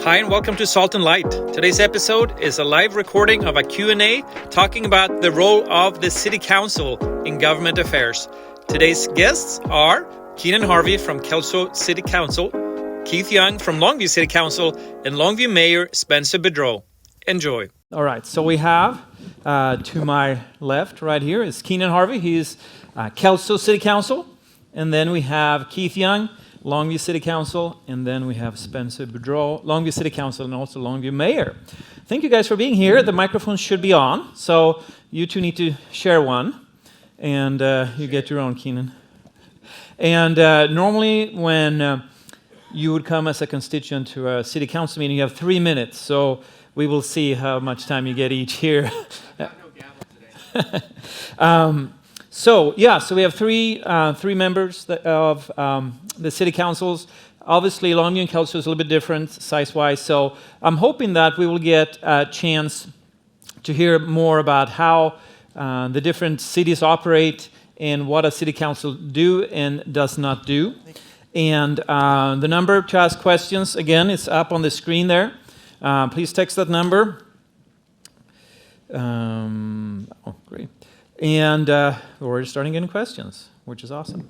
Hi and welcome to Salt and Light. Today's episode is a live recording of a Q&A talking about the role of the City Council in government affairs. Today's guests are Keenan Harvey from Kelso City Council, Keith Young from Longview City Council, and Longview Mayor Spencer Boudreau. Enjoy. All right, so we have to my left right here is Keenan Harvey. He's Kelso City Council. And then we have Keith Young, Longview City Council, and then we have Spencer Boudreau, Longview City Council, and also Longview Mayor. Thank you guys for being here. The microphone should be on, so you two need to share one, and you get your own, Keenan. And normally when you would come as a constituent to a city council meeting, you have 3 minutes, so we will see how much time you get each here. I have no gavel today. So we have three members of the city councils. Obviously, Longview and Kelso is a little bit different size-wise, so I'm hoping that we will get a chance to hear more about how the different cities operate and what a city council do and does not do. And the number to ask questions, again, is up on the screen there. Please text that number. Great. And we're already starting getting questions, which is awesome.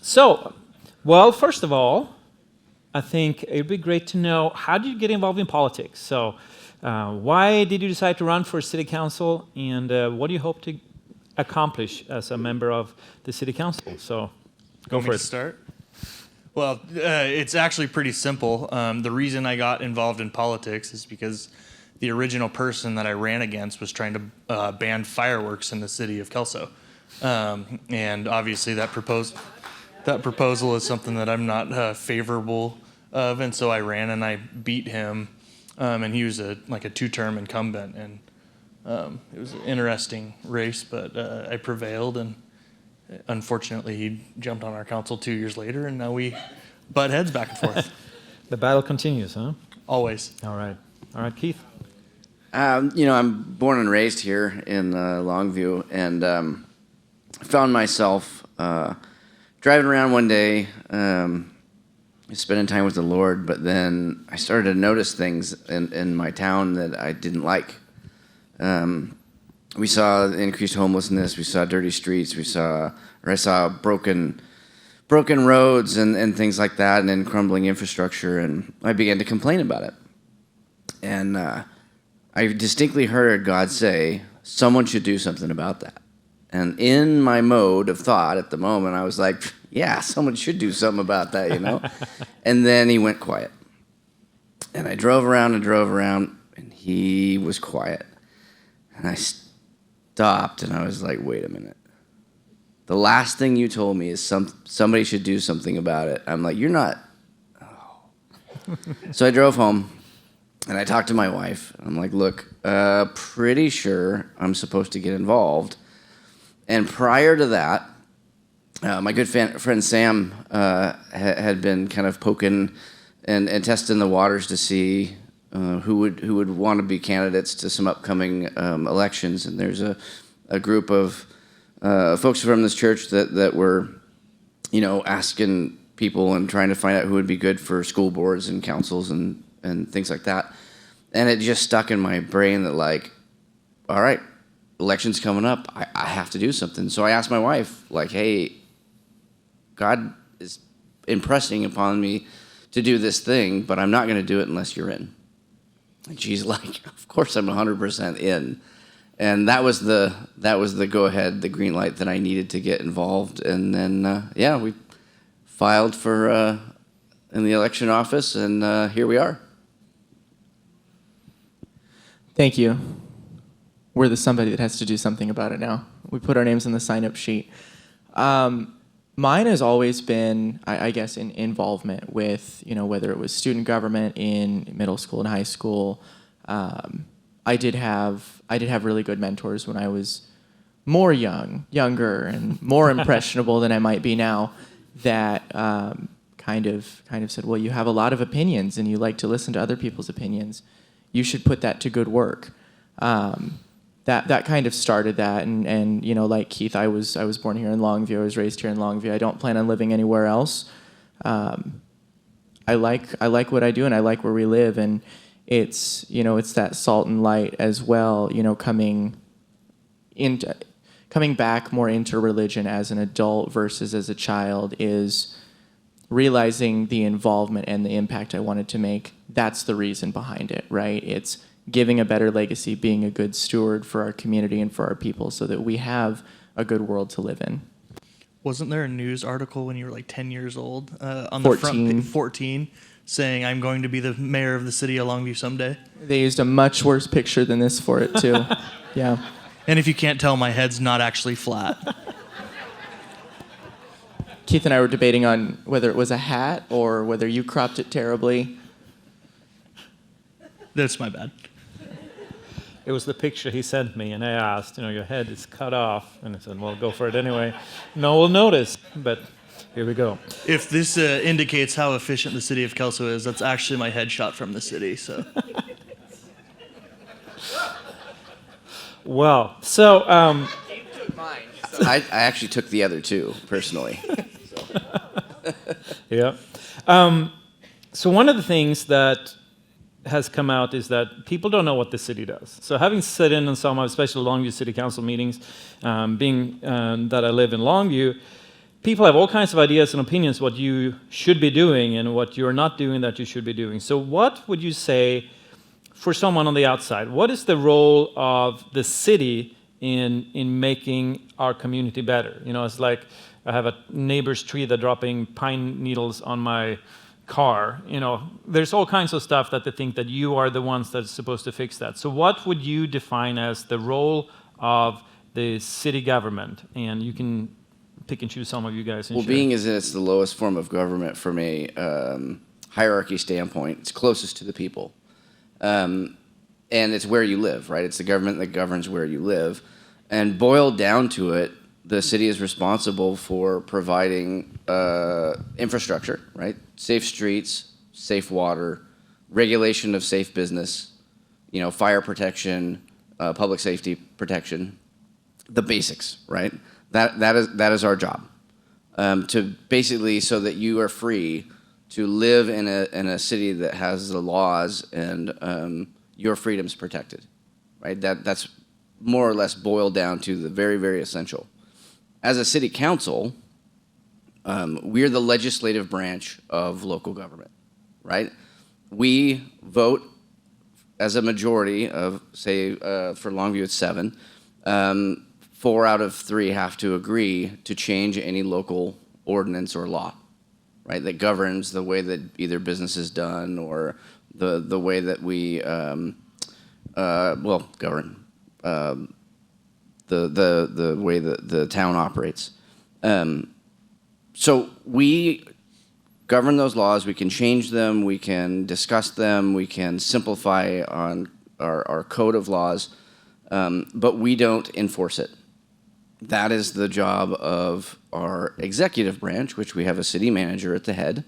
First of all, I think it would be great to know, how did you get involved in politics? So why did you decide to run for city council, and what do you hope to accomplish as a member of the city council? So go for it. Start? Well, it's actually pretty simple. The reason I got involved in politics is because the original person that I ran against was trying to ban fireworks in the city of Kelso. And obviously that proposal is something that I'm not favorable of, and so I ran and I beat him, and he was a two-term incumbent, and it was an interesting race, but I prevailed, and unfortunately he jumped on our council 2 years later, and now we butt heads back and forth. The battle continues, huh? Always. All right, Keith. I'm born and raised here in Longview, and found myself driving around one day, spending time with the Lord, but then I started to notice things in my town that I didn't like. We saw increased homelessness, we saw dirty streets, I saw broken roads and things like that, and then crumbling infrastructure, and I began to complain about it. And I distinctly heard God say, someone should do something about that. And in my mode of thought at the moment, I was like, yeah, someone should do something about that, And then he went quiet. And I drove around, and he was quiet. And I stopped, and I was like, wait a minute. The last thing you told me is somebody should do something about it. I'm like, you're not. Oh. So I drove home. And I talked to my wife. I'm like, look, pretty sure I'm supposed to get involved. And prior to that, my good friend Sam had been kind of poking and testing the waters to see who would want to be candidates to some upcoming elections. And there's a group of folks from this church that were, asking people and trying to find out who would be good for school boards and councils and things like that. And it just stuck in my brain that, all right, election's coming up. I have to do something. So I asked my wife, hey, God is impressing upon me to do this thing, but I'm not going to do it unless you're in. And she's like, of course I'm 100% in. And that was the go-ahead, the green light that I needed to get involved. And then, we filed for in the election office, and here we are. Thank you. We're the somebody that has to do something about it now. We put our names on the sign-up sheet. Mine has always been, I guess, in involvement with, whether it was student government in middle school and high school. I did have really good mentors when I was younger, and more impressionable than I might be now. That kind of said, well, you have a lot of opinions, and you like to listen to other people's opinions. You should put that to good work. That kind of started that, and like Keith, I was born here in Longview. I was raised here in Longview. I don't plan on living anywhere else. I like what I do, and I like where we live, and it's it's that salt and light as well. Coming back more into religion as an adult versus as a child is realizing the involvement and the impact I wanted to make. That's the reason behind it, right? It's giving a better legacy, being a good steward for our community and for our people so that we have a good world to live in. Wasn't there a news article when you were like 10 years old on 14. the front page, 14, saying, I'm going to be the mayor of the city of Longview someday? They used a much worse picture than this for it, too. Yeah. And if you can't tell, my head's not actually flat. Keith and I were debating on whether it was a hat or whether you cropped it terribly. That's my bad. It was the picture he sent me, and I asked, your head is cut off. And I said, well, go for it anyway. No one noticed, but here we go. If this indicates how efficient the city of Kelso is, that's actually my headshot from the city, so... Well, so... I actually took the other two, personally. Yeah. So one of the things that has come out is that people don't know what the city does. So having sat in on some, especially Longview City Council meetings, being that I live in Longview, people have all kinds of ideas and opinions what you should be doing and what you're not doing that you should be doing. So what would you say for someone on the outside? What is the role of the city in making our community better? It's like I have a neighbor's tree that's dropping pine needles on my car. There's all kinds of stuff that they think that you are the ones that's supposed to fix that. So what would you define as the role of the city government? And you can pick and choose some of you guys. Well, being as it's the lowest form of government from a hierarchy standpoint, it's closest to the people. And it's where you live, right? It's the government that governs where you live. And boiled down to it, the city is responsible for providing infrastructure, right? Safe streets, safe water, regulation of safe business, fire protection, public safety protection, the basics, right? That is our job. To basically so that you are free to live in a city that has the laws and your freedom's protected, right? That's more or less boiled down to the very, very essential. As a city council, we're the legislative branch of local government, right? We vote as a majority of, say, for Longview it's 7. 4 out of 3 have to agree to change any local ordinance or law, right? That governs the way that either business is done or the way that we govern the way that the town operates. So we govern those laws. We can change them. We can discuss them. We can simplify on our code of laws, but we don't enforce it. That is the job of our executive branch, which we have a city manager at the head,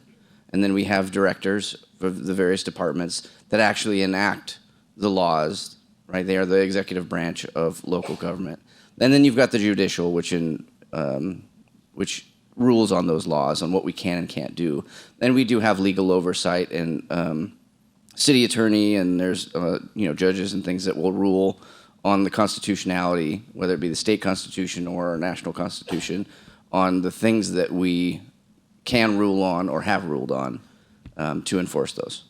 and then we have directors of the various departments that actually enact the laws, right? They are the executive branch of local government. And then you've got the judicial, which rules on those laws, on what we can and can't do. Then we do have legal oversight and city attorney, and there's judges and things that will rule on the constitutionality, whether it be the state constitution or our national constitution, on the things that we can rule on or have ruled on to enforce those.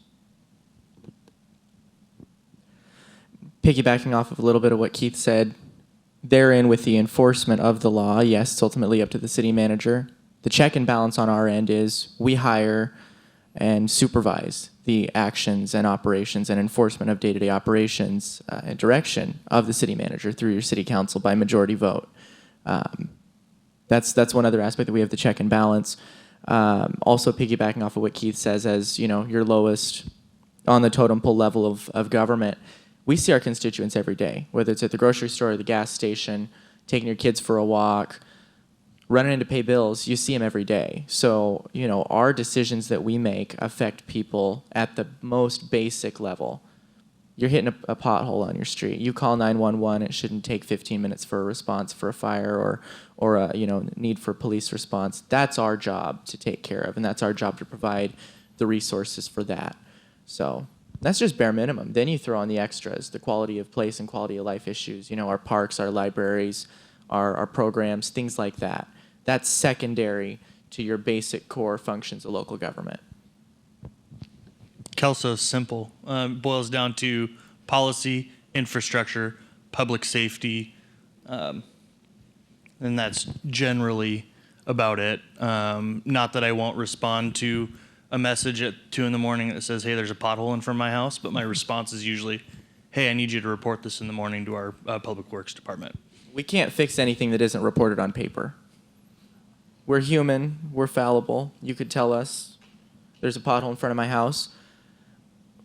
Piggybacking off of a little bit of what Keith said, therein with the enforcement of the law, yes, it's ultimately up to the city manager. The check and balance on our end is we hire and supervise the actions and operations and enforcement of day-to-day operations and direction of the city manager through your city council by majority vote. That's one other aspect that we have the check and balance. Also piggybacking off of what Keith says as your lowest on the totem pole level of government, we see our constituents every day, whether it's at the grocery store or the gas station, taking your kids for a walk, running in to pay bills. You see them every day. So, our decisions that we make affect people at the most basic level. You're hitting a pothole on your street. You call 911. It shouldn't take 15 minutes for a response for a fire or a need for police response. That's our job to take care of, and that's our job to provide the resources for that. So that's just bare minimum. Then you throw on the extras, the quality of place and quality of life issues, our parks, our libraries, our programs, things like that. That's secondary to your basic core functions of local government. Kelso is simple. Boils down to policy, infrastructure, public safety, and that's generally about it. Not that I won't respond to a message at 2 a.m. that says, hey, there's a pothole in front of my house, but my response is usually, hey, I need you to report this in the morning to our public works department. We can't fix anything that isn't reported on paper. We're human, we're fallible. You could tell us there's a pothole in front of my house.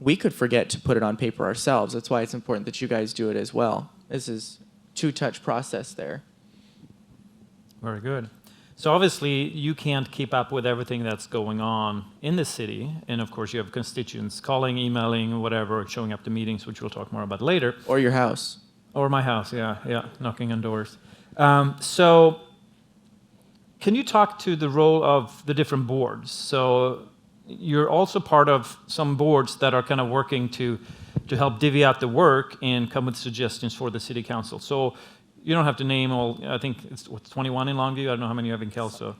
We could forget to put it on paper ourselves. That's why it's important that you guys do it as well. This is two-touch process there. Very good. So obviously, you can't keep up with everything that's going on in the city. And of course, you have constituents calling, emailing, whatever, showing up to meetings, which we'll talk more about later. Or your house. Or my house, yeah, knocking on doors. So can you talk to the role of the different boards? So you're also part of some boards that are kind of working to help divvy out the work and come with suggestions for the city council. So you don't have to name all, I think it's 21 in Longview, I don't know how many you have in Kelso.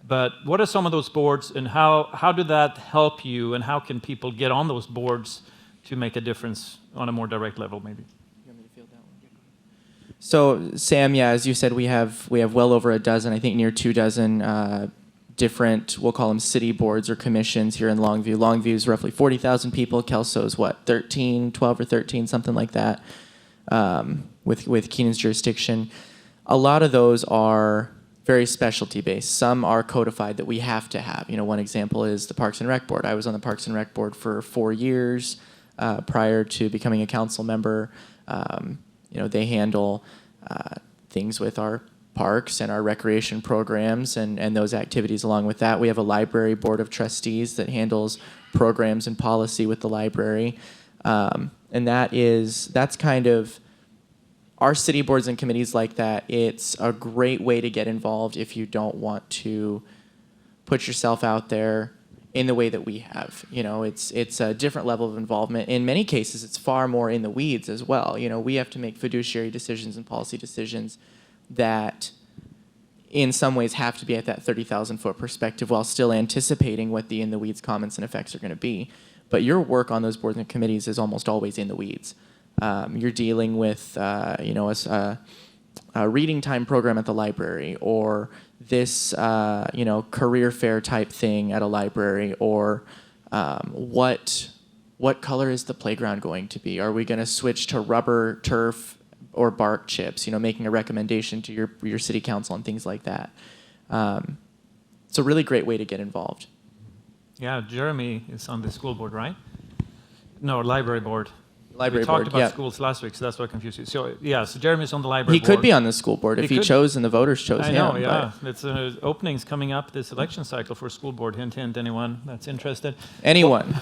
But what are some of those boards, and how did that help you, and how can people get on those boards to make a difference on a more direct level maybe? You want me to field that one? So Sam, yeah, as you said, we have well over a dozen, I think near 24 different, we'll call them city boards or commissions here in Longview. Longview is roughly 40,000 people. Kelso is 12 or 13, something like that, with Keenan's jurisdiction. A lot of those are very specialty based. Some are codified that we have to have. One example is the Parks and Rec Board. I was on the Parks and Rec Board for 4 years prior to becoming a council member. They handle things with our parks and our recreation programs and those activities along with that. We have a library board of trustees that handles programs and policy with the library. And that's kind of our city boards and committees like that. It's a great way to get involved if you don't want to put yourself out there in the way that we have. It's a different level of involvement. In many cases, it's far more in the weeds as well. We have to make fiduciary decisions and policy decisions that in some ways have to be at that 30,000-foot perspective while still anticipating what the in-the-weeds comments and effects are going to be. But your work on those boards and committees is almost always in the weeds. You're dealing with, a reading time program at the library, or this, career fair type thing at a library, or what color is the playground going to be? Are we going to switch to rubber, turf, or bark chips? Making a recommendation to your city council and things like that. It's a really great way to get involved. Yeah, Jeremy is on the school board, right? No, library board. Library we talked board, about yeah. schools last week, so that's what confused you. So Jeremy's on the library He board. could be on the school board if he chose and the voters chose him. I know, yeah. It's openings coming up this election cycle for school board. Hint, hint, anyone that's interested? Anyone.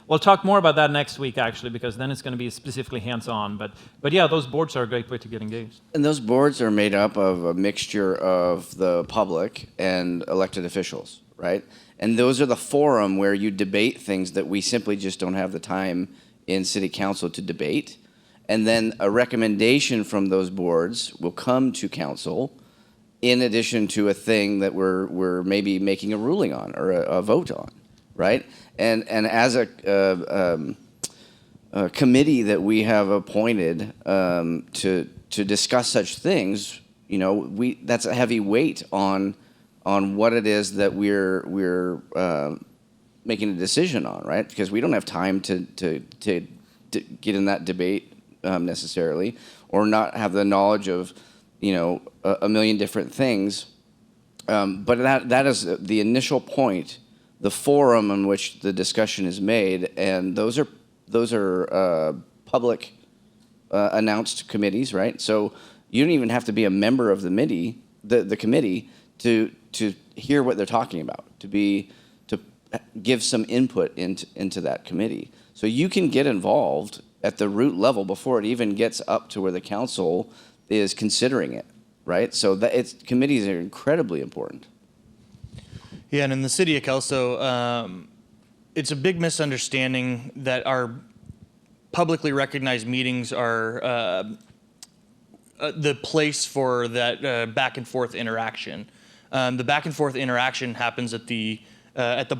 We'll talk more about that next week, actually, because then it's going to be specifically hands-on. But yeah, those boards are a great way to get engaged. And those boards are made up of a mixture of the public and elected officials, right? And those are the forum where you debate things that we simply just don't have the time in city council to debate. And then a recommendation from those boards will come to council in addition to a thing that we're maybe making a ruling on or a vote on, right? And as a committee that we have appointed to discuss such things, that's a heavy weight on what it is that we're making a decision on, right? Because we don't have time to get in that debate necessarily, or not have the knowledge of a million different things. But that is the initial point, the forum in which the discussion is made, and those are public announced committees, right? So you don't even have to be a member of the committee to hear what they're talking about, to give some input into that committee. So you can get involved at the root level before it even gets up to where the council is considering it, right? So committees are incredibly important. Yeah, and in the city of Kelso, it's a big misunderstanding that our publicly recognized meetings are the place for that back and forth interaction. The back and forth interaction happens at the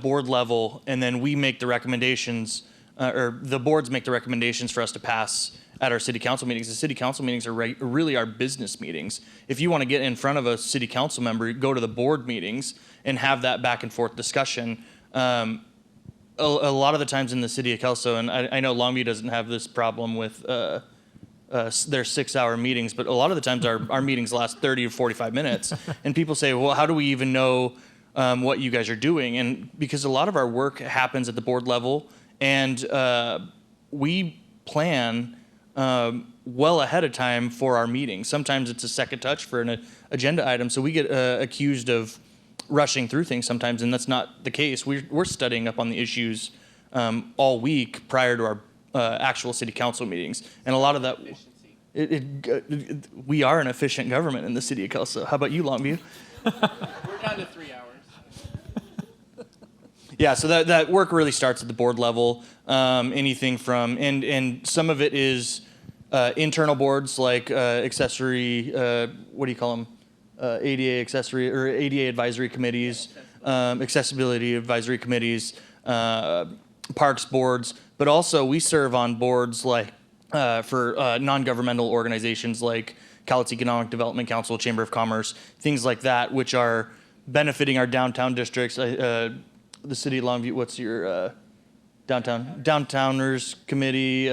board level, and then we make the recommendations, or the boards make the recommendations for us to pass at our city council meetings. The city council meetings are really our business meetings. If you want to get in front of a city council member, go to the board meetings and have that back and forth discussion. A lot of the times in the city of Kelso, and I know Longview doesn't have this problem with their 6-hour meetings, but a lot of the times our meetings last 30 or 45 minutes, and people say, well, how do we even know what you guys are doing? And because a lot of our work happens at the board level, and we plan well ahead of time for our meetings. Sometimes it's a second touch for an agenda item, so we get accused of rushing through things sometimes, and that's not the case. We're studying up on the issues all week prior to our actual city council meetings, and a lot of that. We are an efficient government in the city of Kelso. How about you, Longview? We're down to 3 hours. Yeah, so that work really starts at the board level. Anything from and some of it is internal boards like accessory. What do you call them? ADA accessory or ADA advisory committees, accessibility advisory committees, parks boards. But also we serve on boards like for non-governmental organizations like Cowlitz Economic Development Council, Chamber of Commerce, things like that, which are benefiting our downtown districts. The city of Longview, what's your Downtowners Committee?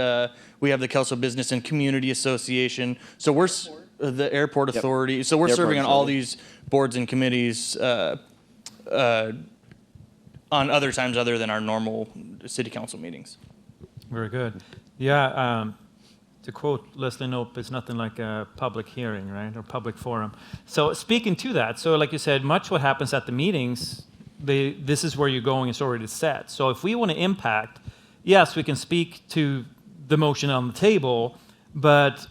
We have the Kelso Business and Community Association. So we're the Airport Authority. So we're serving on all these boards and committees on other times other than our normal city council meetings. Very good. Yeah, to quote Leslie Knope, it's nothing like a public hearing, right, or public forum. So speaking to that, so like you said, much what happens at the meetings, this is where you're going, it's already set. So if we want to impact, yes, we can speak to the motion on the table, but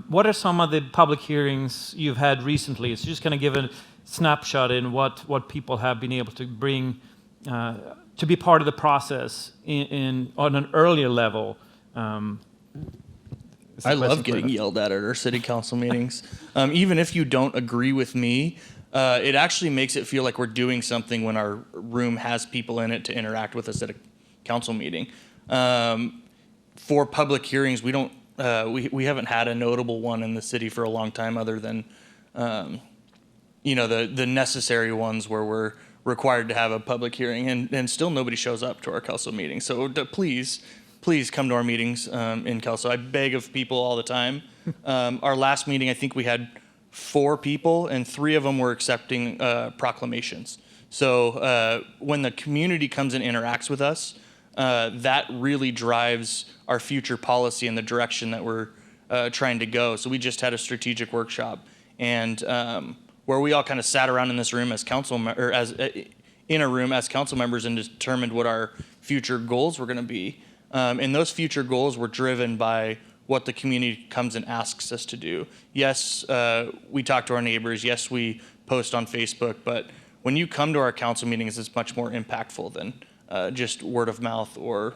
what are some of the public hearings you've had recently? So just kind of give a snapshot in what people have been able to bring to be part of the process on an earlier level. I love getting yelled at our city council meetings. Even if you don't agree with me, it actually makes it feel like we're doing something when our room has people in it to interact with us at a council meeting. For public hearings, we don't. We haven't had a notable one in the city for a long time, other than the necessary ones where we're required to have a public hearing, and still nobody shows up to our Kelso meetings. So please come to our meetings in Kelso. I beg of people all the time. Our last meeting, I think we had 4 people, and 3 of them were accepting proclamations. So when the community comes and interacts with us, that really drives our future policy and the direction that we're trying to go. So we just had a strategic workshop, and where we all kind of sat around in this room as in a room as council members and determined what our future goals were going to be. And those future goals were driven by what the community comes and asks us to do. Yes, we talk to our neighbors. Yes, we post on Facebook. But when you come to our council meetings, it's much more impactful than just word of mouth or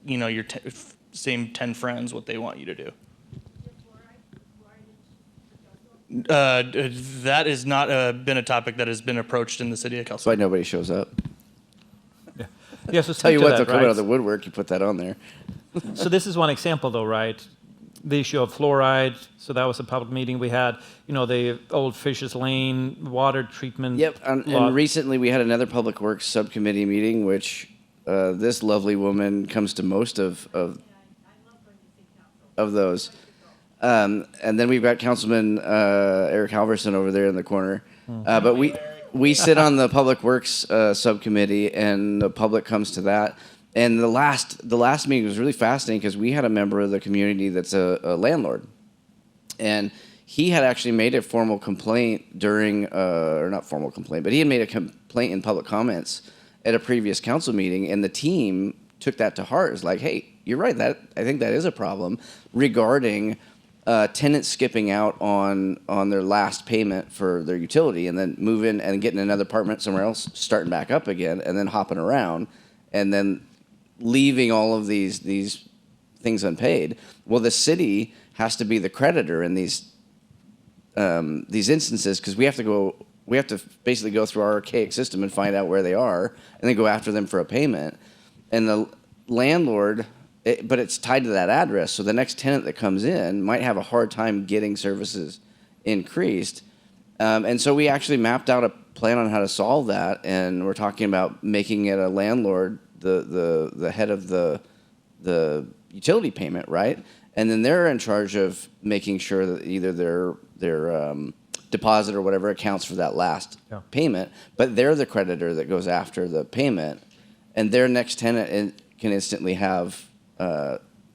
your same 10 friends what they want you to do. That has not been a topic that has been approached in the city of Kelso. That's why nobody shows up. Yeah, so Tell you what, they'll come out right? of the woodwork. You put that on there. So this is one example, though, right? The issue of fluoride. So that was a public meeting we had. The old Fisher's Lane water treatment. Yep, and recently we had another Public Works subcommittee meeting, which this lovely woman comes to most of those. And then we've got Councilman Eric Halverson over there in the corner. But we sit on the Public Works subcommittee, and the public comes to that. And the last meeting was really fascinating because we had a member of the community that's a landlord, and he had actually made a formal complaint during, or not formal complaint, but he had made a complaint in public comments at a previous council meeting, and the team took that to heart. It's like, hey, you're right. I think that is a problem regarding tenants skipping out on their last payment for their utility, and then moving and getting another apartment somewhere else, starting back up again, and then hopping around, and then leaving all of these things unpaid. Well, the city has to be the creditor in these instances, because we have to basically go through our archaic system and find out where they are, and then go after them for a payment. And the landlord, but it's tied to that address, so the next tenant that comes in might have a hard time getting services increased. And so we actually mapped out a plan on how to solve that, and we're talking about making it a landlord, the head of the utility payment, right? And then they're in charge of making sure that either their deposit or whatever accounts for that last payment, but they're the creditor that goes after the payment, and their next tenant can instantly have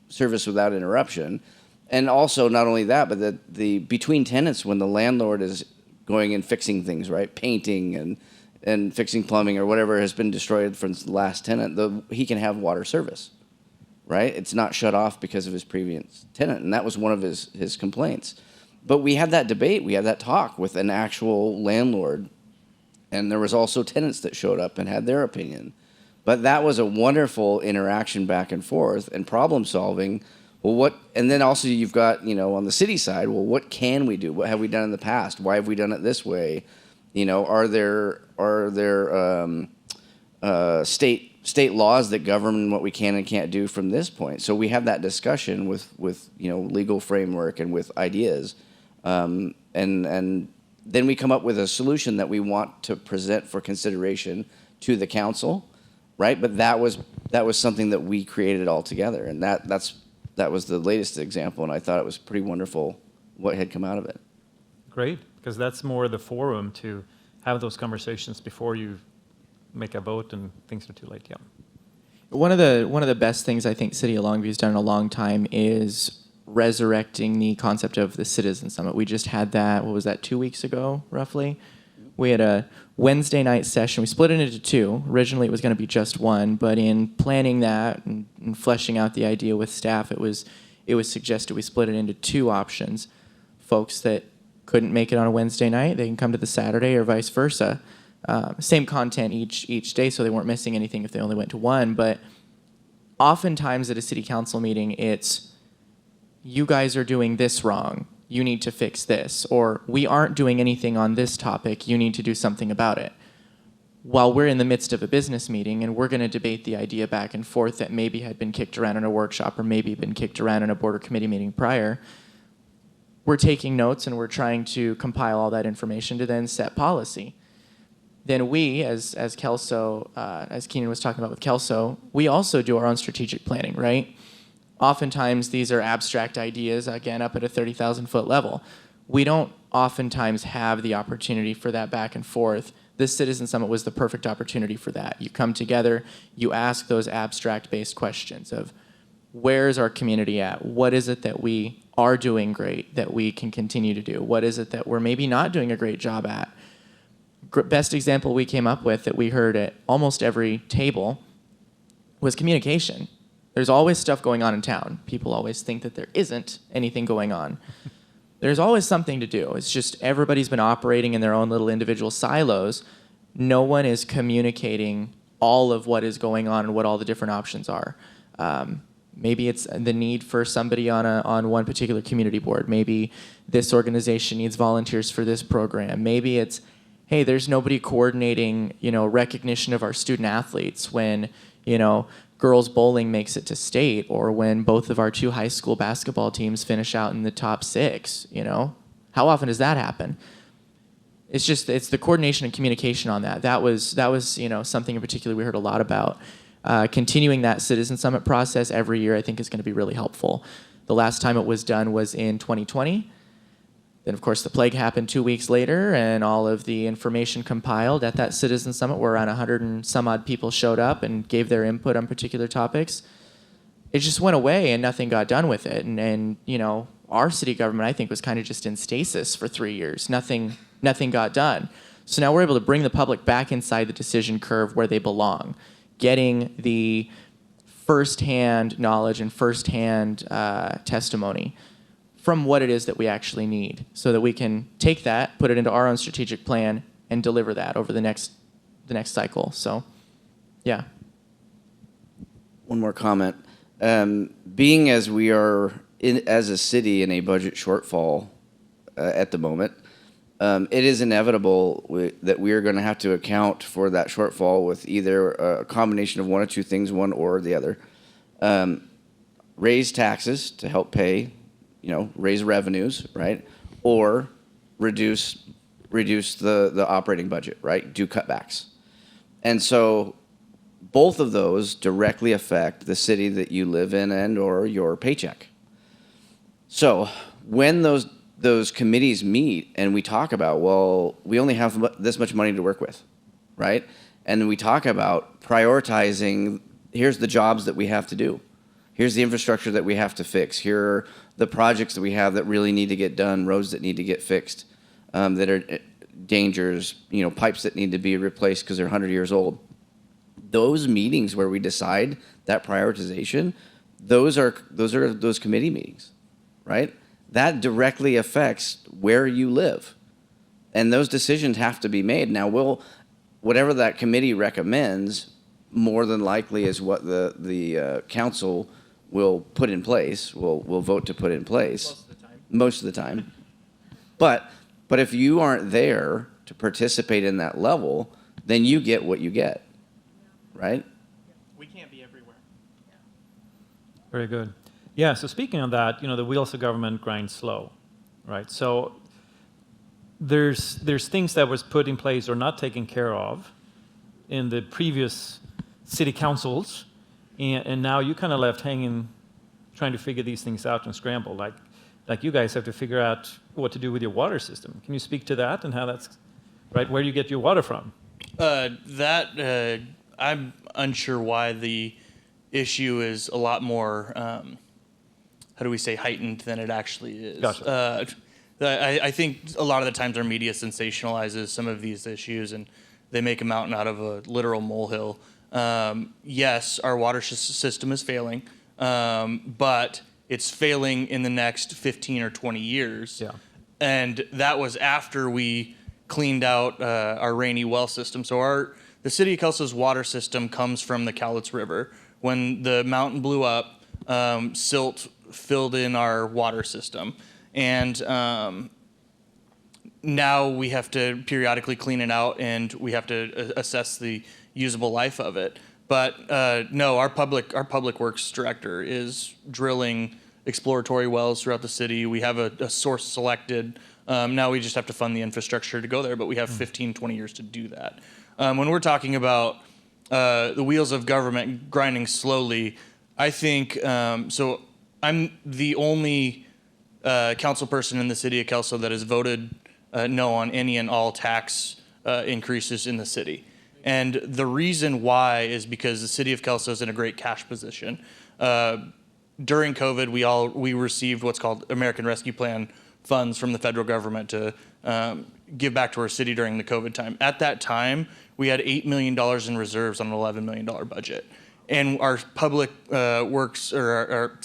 service without interruption. And also, not only that, but the between tenants, when the landlord is going and fixing things, right, painting and fixing plumbing or whatever has been destroyed from the last tenant, he can have water service, right? It's not shut off because of his previous tenant, and that was one of his complaints. But we had that debate, we had that talk with an actual landlord, and there was also tenants that showed up and had their opinion. But that was a wonderful interaction back and forth and problem solving. Well, and then also you've got, on the city side, well, what can we do? What have we done in the past? Why have we done it this way? Are there state laws that govern what we can and can't do from this point? So we have that discussion with legal framework and with ideas, and then we come up with a solution that we want to present for consideration to the council, right? But that was something that we created all together, and that was the latest example, and I thought it was pretty wonderful what had come out of it. Great, because that's more the forum to have those conversations before you make a vote and things are too late. Yeah. One of the best things I think City of Longview's done in a long time is resurrecting the concept of the Citizen Summit. We just had that, 2 weeks ago, roughly? We had a Wednesday night session. We split it into two. Originally, it was going to be just one, but in planning that and fleshing out the idea with staff, it was suggested we split it into two options. Folks that couldn't make it on a Wednesday night, they can come to the Saturday, or vice versa. Same content each day, so they weren't missing anything if they only went to one. But oftentimes at a city council meeting, it's, you guys are doing this wrong. You need to fix this. Or, we aren't doing anything on this topic. You need to do something about it. While we're in the midst of a business meeting and we're going to debate the idea back and forth that maybe had been kicked around in a workshop or maybe been kicked around in a board or committee meeting prior, we're taking notes and we're trying to compile all that information to then set policy. Then we, as Kelso, as Keenan was talking about with Kelso, we also do our own strategic planning, right? Oftentimes, these are abstract ideas, again, up at a 30,000-foot level. We don't oftentimes have the opportunity for that back and forth. This Citizen Summit was the perfect opportunity for that. You come together, you ask those abstract-based questions of, where's our community at? What is it that we are doing great that we can continue to do? What is it that we're maybe not doing a great job at? Best example we came up with that we heard at almost every table was communication. There's always stuff going on in town. People always think that there isn't anything going on. There's always something to do. It's just everybody's been operating in their own little individual silos. No one is communicating all of what is going on and what all the different options are. Maybe it's the need for somebody on one particular community board. Maybe this organization needs volunteers for this program. Maybe it's, hey, there's nobody coordinating, recognition of our student athletes when, girls bowling makes it to state, or when both of our two high school basketball teams finish out in the top 6, How often does that happen? It's the coordination and communication on that. That was something in particular we heard a lot about. Continuing that Citizen Summit process every year, I think, is going to be really helpful. The last time it was done was in 2020. Then, of course, the plague happened 2 weeks later, and all of the information compiled at that Citizen Summit, where around 100 and some odd people showed up and gave their input on particular topics, it just went away and nothing got done with it. And our city government, I think, was kind of just in stasis for 3 years. Nothing got done. So now we're able to bring the public back inside the decision curve where they belong, getting the firsthand knowledge and firsthand testimony from what it is that we actually need, so that we can take that, put it into our own strategic plan, and deliver that over the next cycle. So, yeah. one more comment. Being as we are as a city in a budget shortfall at the moment, it is inevitable that we are going to have to account for that shortfall with either a combination of one or two things, one or the other. Raise taxes to help pay, raise revenues, right? Or reduce the operating budget, right? Do cutbacks. And so both of those directly affect the city that you live in and or your paycheck. So when those committees meet and we talk about, well, we only have this much money to work with, right? And we talk about prioritizing, here's the jobs that we have to do. Here's the infrastructure that we have to fix. Here are the projects that we have that really need to get done, roads that need to get fixed, that are dangers, pipes that need to be replaced because they're 100 years old. Those meetings where we decide that prioritization, those are those committee meetings, right? That directly affects where you live. And those decisions have to be made. Now, whatever that committee recommends, more than likely is what the council will put in place, will vote to put in place. Most of the time. But if you aren't there to participate in that level, then you get what you get, right? We can't be everywhere. Very good. Yeah, so speaking of that, the wheels of government grind slow, right? So there's things that was put in place or not taken care of in the previous city councils, and now you kind of left hanging, trying to figure these things out and scramble. Like you guys have to figure out what to do with your water system. Can you speak to that and how that's, right, where you get your water from? I'm unsure why the issue is a lot more, how do we say, heightened than it actually is. Gotcha. I think a lot of the times our media sensationalizes some of these issues and they make a mountain out of a literal molehill. Yes, our water system is failing, but it's failing in the next 15 or 20 years. Yeah. And that was after we cleaned out our rainy well system. So the city of Kelso's water system comes from the Cowlitz River. When the mountain blew up, silt filled in our water system. And now we have to periodically clean it out and we have to assess the usable life of it. But no, our public works director is drilling exploratory wells throughout the city. We have a source selected. Now we just have to fund the infrastructure to go there, but we have 15, 20 years to do that. When we're talking about the wheels of government grinding slowly, I think, so I'm the only council person in the city of Kelso that has voted no on any and all tax increases in the city. And the reason why is because the city of Kelso is in a great cash position. During COVID, we received what's called American Rescue Plan funds from the federal government to give back to our city during the COVID time. At that time, we had $8 million in reserves on an $11 million budget. And our public works, our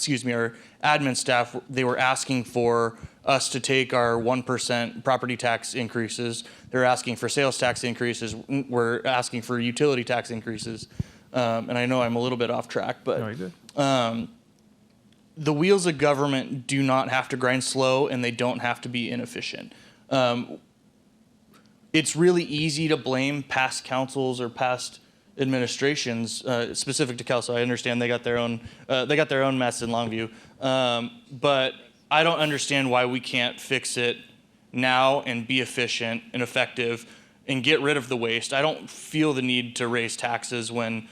admin staff, they were asking for us to take our 1% property tax increases. They're asking for sales tax increases. We're asking for utility tax increases. And I know I'm a little bit off track, but No, you're good. The wheels of government do not have to grind slow and they don't have to be inefficient. It's really easy to blame past councils or past administrations, specific to Kelso. I understand they got their own mess in Longview, but I don't understand why we can't fix it now and be efficient and effective and get rid of the waste. I don't feel the need to raise taxes when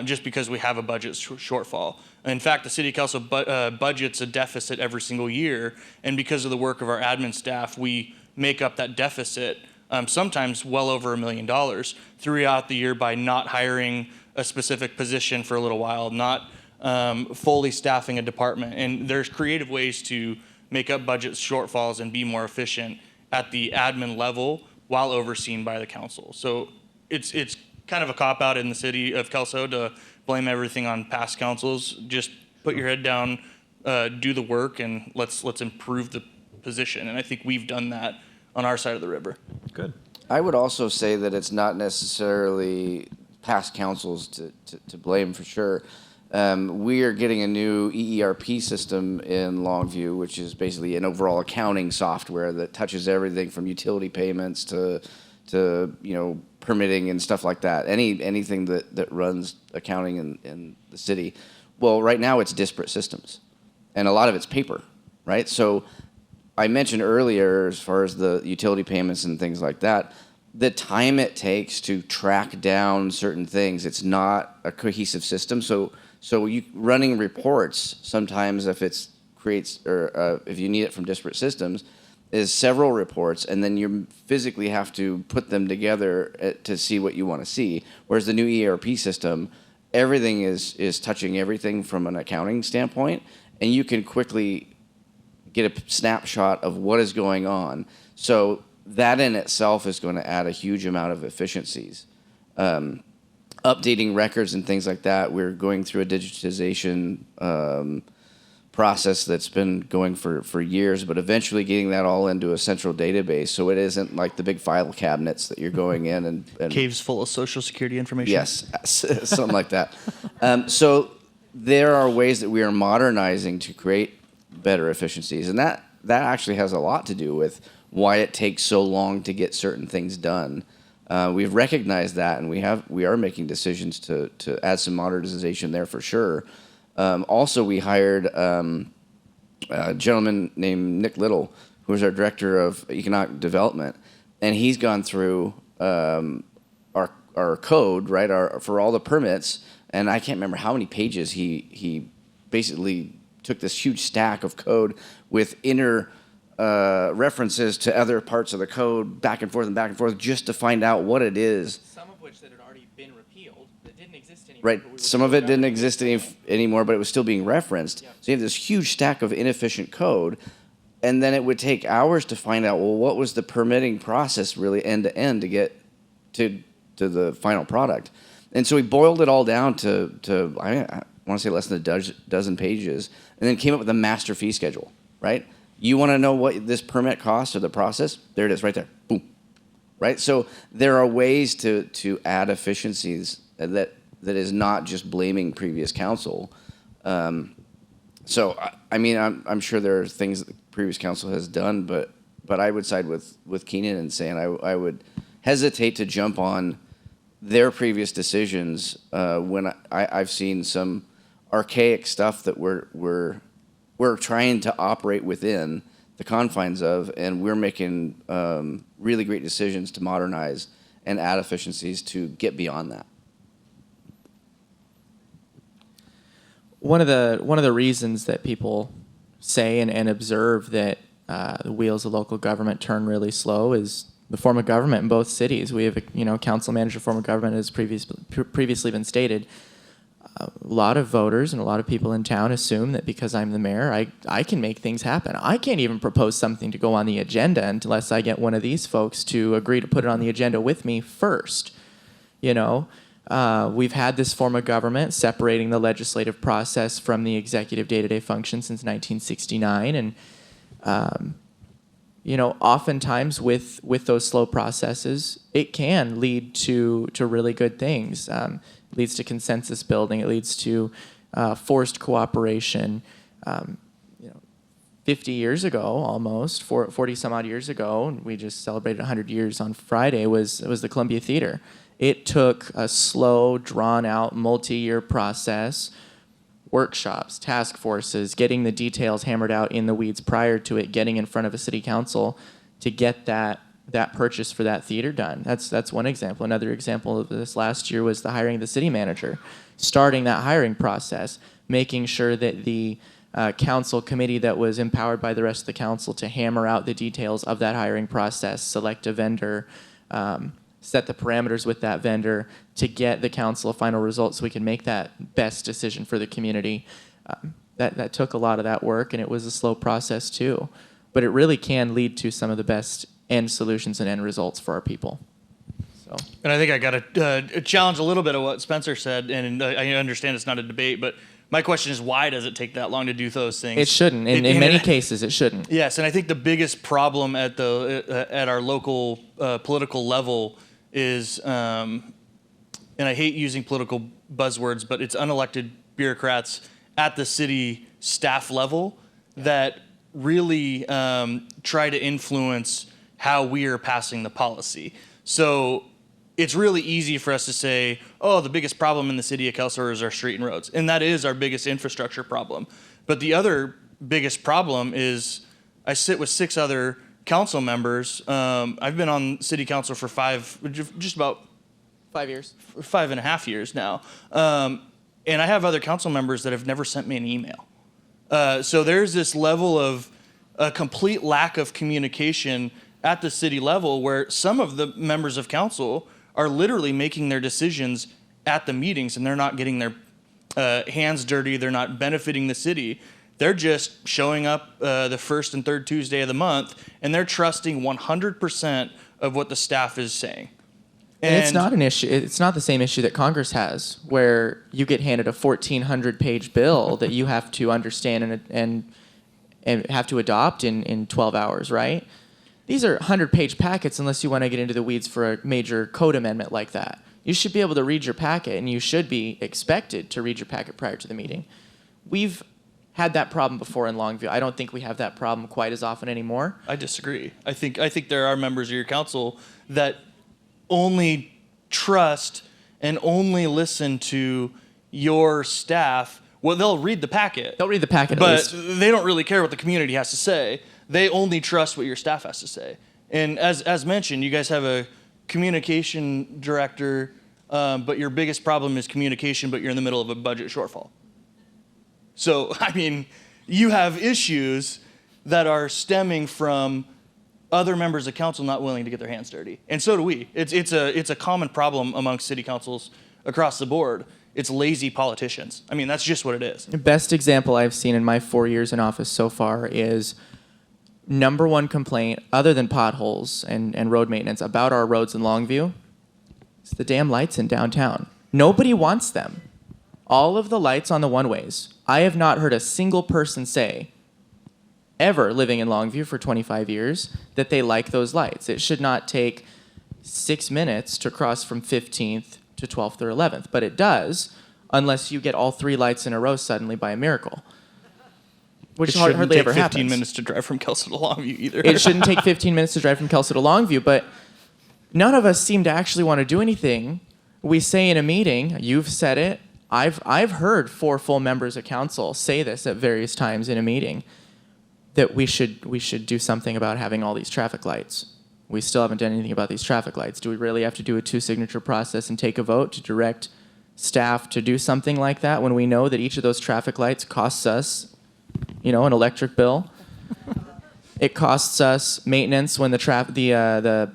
just because we have a budget shortfall. In fact, the city of Kelso budgets a deficit every single year, and because of the work of our admin staff, we make up that deficit. Sometimes well over $1 million throughout the year by not hiring a specific position for a little while, not fully staffing a department. And there's creative ways to make up budget shortfalls and be more efficient at the admin level while overseen by the council. So it's kind of a cop-out in the city of Kelso to blame everything on past councils. Just put your head down, do the work, and let's improve the position. And I think we've done that on our side of the river. Good. I would also say that it's not necessarily past councils to blame for sure. We are getting a new EERP system in Longview, which is basically an overall accounting software that touches everything from utility payments to permitting and stuff like that. Anything that runs accounting in the city. Well, right now it's disparate systems, and a lot of it's paper, right? So I mentioned earlier, as far as the utility payments and things like that, the time it takes to track down certain things, it's not a cohesive system. So you running reports sometimes, if if you need it from disparate systems, is several reports, and then you physically have to put them together to see what you want to see. Whereas the new ERP system, everything is touching everything from an accounting standpoint, and you can quickly get a snapshot of what is going on. So that in itself is going to add a huge amount of efficiencies. Updating records and things like that, we're going through a digitization process that's been going for years, but eventually getting that all into a central database so it isn't like the big file cabinets that you're going in and Caves full of Social Security information? Yes, something like that. So there are ways that we are modernizing to create better efficiencies, and that actually has a lot to do with why it takes so long to get certain things done. We've recognized that, and we are making decisions to add some modernization there for sure. Also, we hired a gentleman named Nick Little, who is our director of economic development, and he's gone through our code, right, for all the permits, and I can't remember how many pages he basically took this huge stack of code with inner references to other parts of the code, back and forth, just to find out what it is. Some of which that had already been repealed, that didn't exist anymore. Right, some of it didn't exist anymore, but it was still being referenced. Yeah. So you have this huge stack of inefficient code, and then it would take hours to find out, well, what was the permitting process really end to end to get to the final product. And so we boiled it all down to I want to say less than a dozen pages, and then came up with a master fee schedule, right? You want to know what this permit costs or the process? There it is, right there. Boom. Right? So there are ways to add efficiencies that is not just blaming previous council. So I mean, I'm sure there are things that the previous council has done, but I would side with Keenan and saying I would hesitate to jump on their previous decisions when I've seen some archaic stuff that we're trying to operate within the confines of, and we're making really great decisions to modernize and add efficiencies to get beyond that. One of the reasons that people say and observe that the wheels of local government turn really slow is the form of government in both cities. We have a council manager form of government, as previously been stated. A lot of voters and a lot of people in town assume that because I'm the mayor, I can make things happen. I can't even propose something to go on the agenda unless I get one of these folks to agree to put it on the agenda with me first. We've had this form of government separating the legislative process from the executive day-to-day function since 1969, and oftentimes with those slow processes, it can lead to really good things. It leads to consensus building. It leads to forced cooperation. 50 years ago, almost 40 some odd years ago, and we just celebrated 100 years on Friday, was the Columbia Theater. It took a slow, drawn-out, multi-year process, workshops, task forces, getting the details hammered out in the weeds prior to it, getting in front of a city council to get that purchase for that theater done. That's one example. Another example of this last year was the hiring of the city manager, starting that hiring process, making sure that the council committee that was empowered by the rest of the council to hammer out the details of that hiring process, select a vendor, set the parameters with that vendor to get the council a final result so we can make that best decision for the community. That took a lot of that work, and it was a slow process too. But it really can lead to some of the best end solutions and end results for our people. So. And I think I got to challenge a little bit of what Spencer said, and I understand it's not a debate, but my question is, why does it take that long to do those things? It shouldn't. In many cases, it shouldn't. Yes, and I think the biggest problem at our local political level is, and I hate using political buzzwords, but it's unelected bureaucrats at the city staff level that really try to influence how we are passing the policy. So it's really easy for us to say, oh, the biggest problem in the city of Kelso is our street and roads. And that is our biggest infrastructure problem. But the other biggest problem is I sit with 6 other council members. I've been on city council for just about 5 years. 5.5 years now. And I have other council members that have never sent me an email. So there's this level of a complete lack of communication at the city level where some of the members of council are literally making their decisions at the meetings, and they're not getting their hands dirty. They're not benefiting the city. They're just showing up the first and third Tuesday of the month, and they're trusting 100% of what the staff is saying. And it's not an issue. It's not the same issue that Congress has, where you get handed a 1,400-page bill that you have to understand and have to adopt in 12 hours, right? These are 100-page packets unless you want to get into the weeds for a major code amendment like that. You should be able to read your packet, and you should be expected to read your packet prior to the meeting. We've had that problem before in Longview. I don't think we have that problem quite as often anymore. I disagree. I think there are members of your council that only trust and only listen to your staff. Well, they'll read the packet. They'll read the packet, but they don't really care what the community has to say. They only trust what your staff has to say. And as mentioned, you guys have a communication director, but your biggest problem is communication, but you're in the middle of a budget shortfall. So, I mean, you have issues that are stemming from other members of council not willing to get their hands dirty. And so do we. It's a common problem amongst city councils across the board. It's lazy politicians. I mean, that's just what it is. The best example I've seen in my 4 years in office so far is number one complaint, other than potholes and road maintenance, about our roads in Longview. It's the damn lights in downtown. Nobody wants them. All of the lights on the one-ways. I have not heard a single person say, ever living in Longview for 25 years, that they like those lights. It should not take 6 minutes to cross from 15th to 12th or 11th, but it does, unless you get all 3 lights in a row suddenly by a miracle. Which hardly ever happens. It shouldn't take 15 minutes to drive from Kelso to Longview either. It shouldn't take 15 minutes to drive from Kelso to Longview, but none of us seem to actually want to do anything. We say in a meeting, you've said it, I've heard 4 full members of council say this at various times in a meeting, that we should do something about having all these traffic lights. We still haven't done anything about these traffic lights. Do we really have to do a 2-signature process and take a vote to direct staff to do something like that when we know that each of those traffic lights costs us, an electric bill? It costs us maintenance when the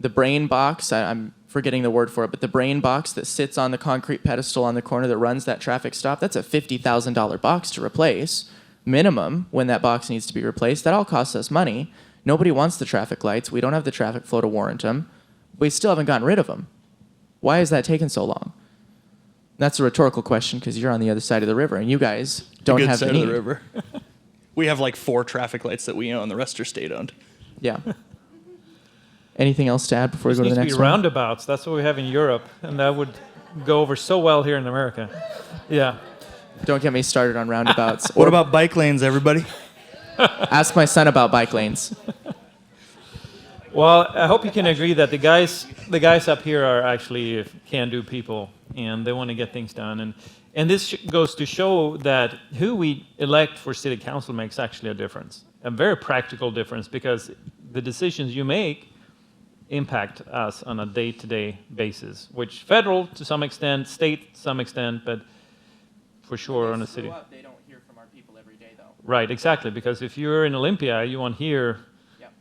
brain box, I'm forgetting the word for it, but the brain box that sits on the concrete pedestal on the corner that runs that traffic stop, that's a $50,000 box to replace, minimum, when that box needs to be replaced. That all costs us money. Nobody wants the traffic lights. We don't have the traffic flow to warrant them. We still haven't gotten rid of them. Why has that taken so long? That's a rhetorical question because you're on the other side of the river and you guys don't have the need. Of the river. We have like 4 traffic lights that we own. The rest are state-owned. Yeah. Anything else to add before we go to the next one? Roundabouts. That's what we have in Europe, and that would go over so well here in America. Yeah. Don't get me started on roundabouts. What about bike lanes, everybody? Ask my son about bike lanes. Well, I hope you can agree that the guys up here are actually can-do people, and they want to get things done. And this goes to show that who we elect for city council makes actually a difference, a very practical difference, because the decisions you make impact us on a day-to-day basis, which federal to some extent, state to some extent, but for sure on a city. They don't hear from our people every day, though. Right, exactly, because if you're in Olympia, you won't hear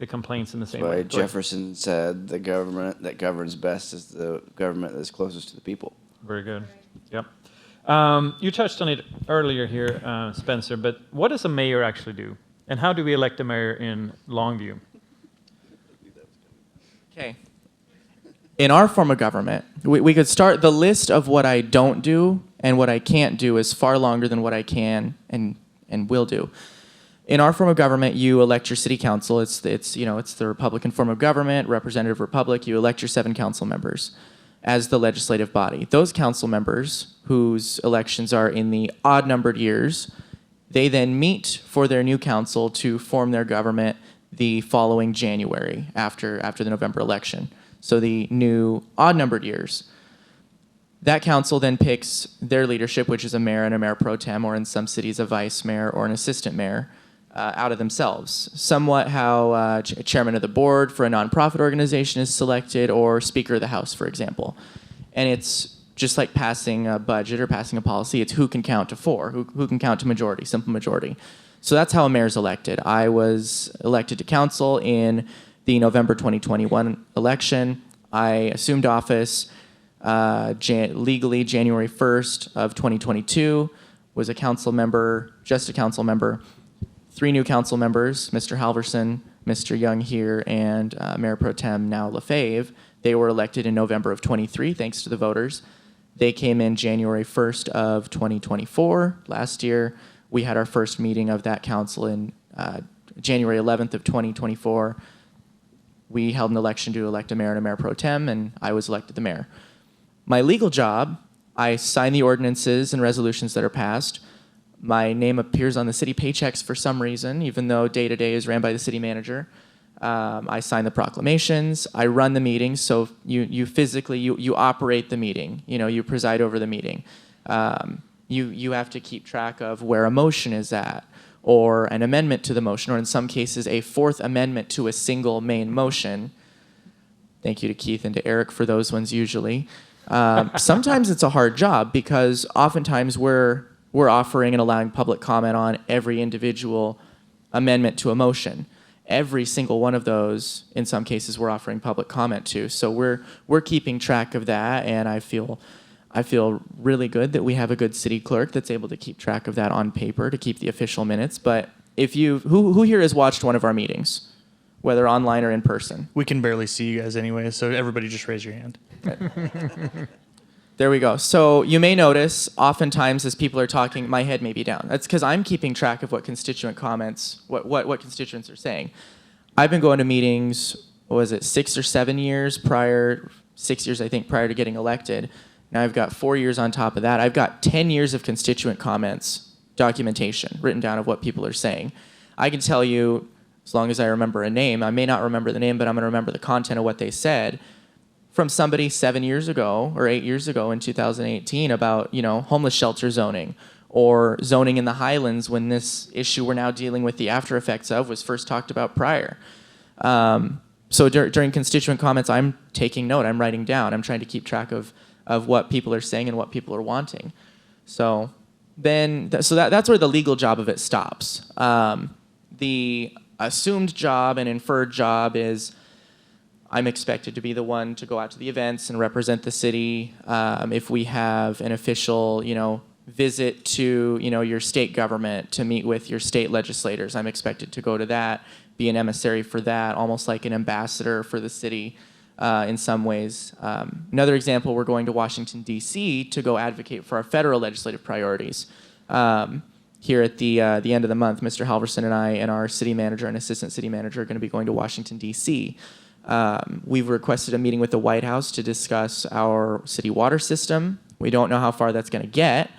the complaints in the same way. Jefferson said the government that governs best is the government that's closest to the people. Very good. Yep. You touched on it earlier here, Spencer, but what does a mayor actually do? And how do we elect a mayor in Longview? Okay. In our form of government, we could start the list of what I don't do and what I can't do is far longer than what I can and will do. In our form of government, you elect your city council. It's the Republican form of government, representative republic. You elect your 7 council members. as the legislative body. Those council members whose elections are in the odd-numbered years, they then meet for their new council to form their government the following January after the November election. So the new odd-numbered years. That council then picks their leadership, which is a mayor and a mayor pro tem, or in some cities a vice mayor or an assistant mayor, out of themselves. Somewhat how chairman of the board for a nonprofit organization is selected, or speaker of the house, for example. And it's just like passing a budget or passing a policy. It's who can count to four, who can count to majority, simple majority. So that's how a mayor's elected. I was elected to council in the November 2021 election. I assumed office legally January 1st of 2022, was a council member, just a council member. 3 new council members, Mr. Halverson, Mr. Young here, and Mayor Pro Tem now Lefebvre. They were elected in November of 23, thanks to the voters. They came in January 1st of 2024, last year. We had our first meeting of that council in January 11th of 2024. We held an election to elect a mayor and a mayor pro tem, and I was elected the mayor. My legal job, I sign the ordinances and resolutions that are passed. My name appears on the city paychecks for some reason, even though day-to-day is ran by the city manager. I sign the proclamations. I run the meetings, so you physically, you operate the meeting. You know, you preside over the meeting. You have to keep track of where a motion is at, or an amendment to the motion, or in some cases, a fourth amendment to a single main motion. Thank you to Keith and to Eric for those ones usually. Sometimes it's a hard job because oftentimes we're offering and allowing public comment on every individual amendment to a motion. Every single one of those, in some cases, we're offering public comment to. So we're keeping track of that, and I feel really good that we have a good city clerk that's able to keep track of that on paper to keep the official minutes. But if who here has watched one of our meetings, whether online or in person? We can barely see you guys anyway, so everybody just raise your hand. There we go. So you may notice, oftentimes as people are talking, my head may be down. That's because I'm keeping track of what constituent comments, what constituents are saying. I've been going to meetings, 6 or 7 years prior, 6 years I think, prior to getting elected. Now I've got 4 years on top of that. I've got 10 years of constituent comments, documentation, written down of what people are saying. I can tell you, as long as I remember a name, I may not remember the name, but I'm going to remember the content of what they said, from somebody 7 years ago or 8 years ago in 2018 about, homeless shelter zoning, or zoning in the Highlands when this issue we're now dealing with the after effects of was first talked about prior. So during constituent comments, I'm taking note, I'm writing down, I'm trying to keep track of what people are saying and what people are wanting. So that's where the legal job of it stops. The assumed job and inferred job is I'm expected to be the one to go out to the events and represent the city. If we have an official, visit to, your state government to meet with your state legislators, I'm expected to go to that, be an emissary for that, almost like an ambassador for the city in some ways. Another example, we're going to Washington, D.C. to go advocate for our federal legislative priorities. Here at the end of the month, Mr. Halverson and I and our city manager and assistant city manager are going to be going to Washington, D.C. We've requested a meeting with the White House to discuss our city water system. We don't know how far that's going to get,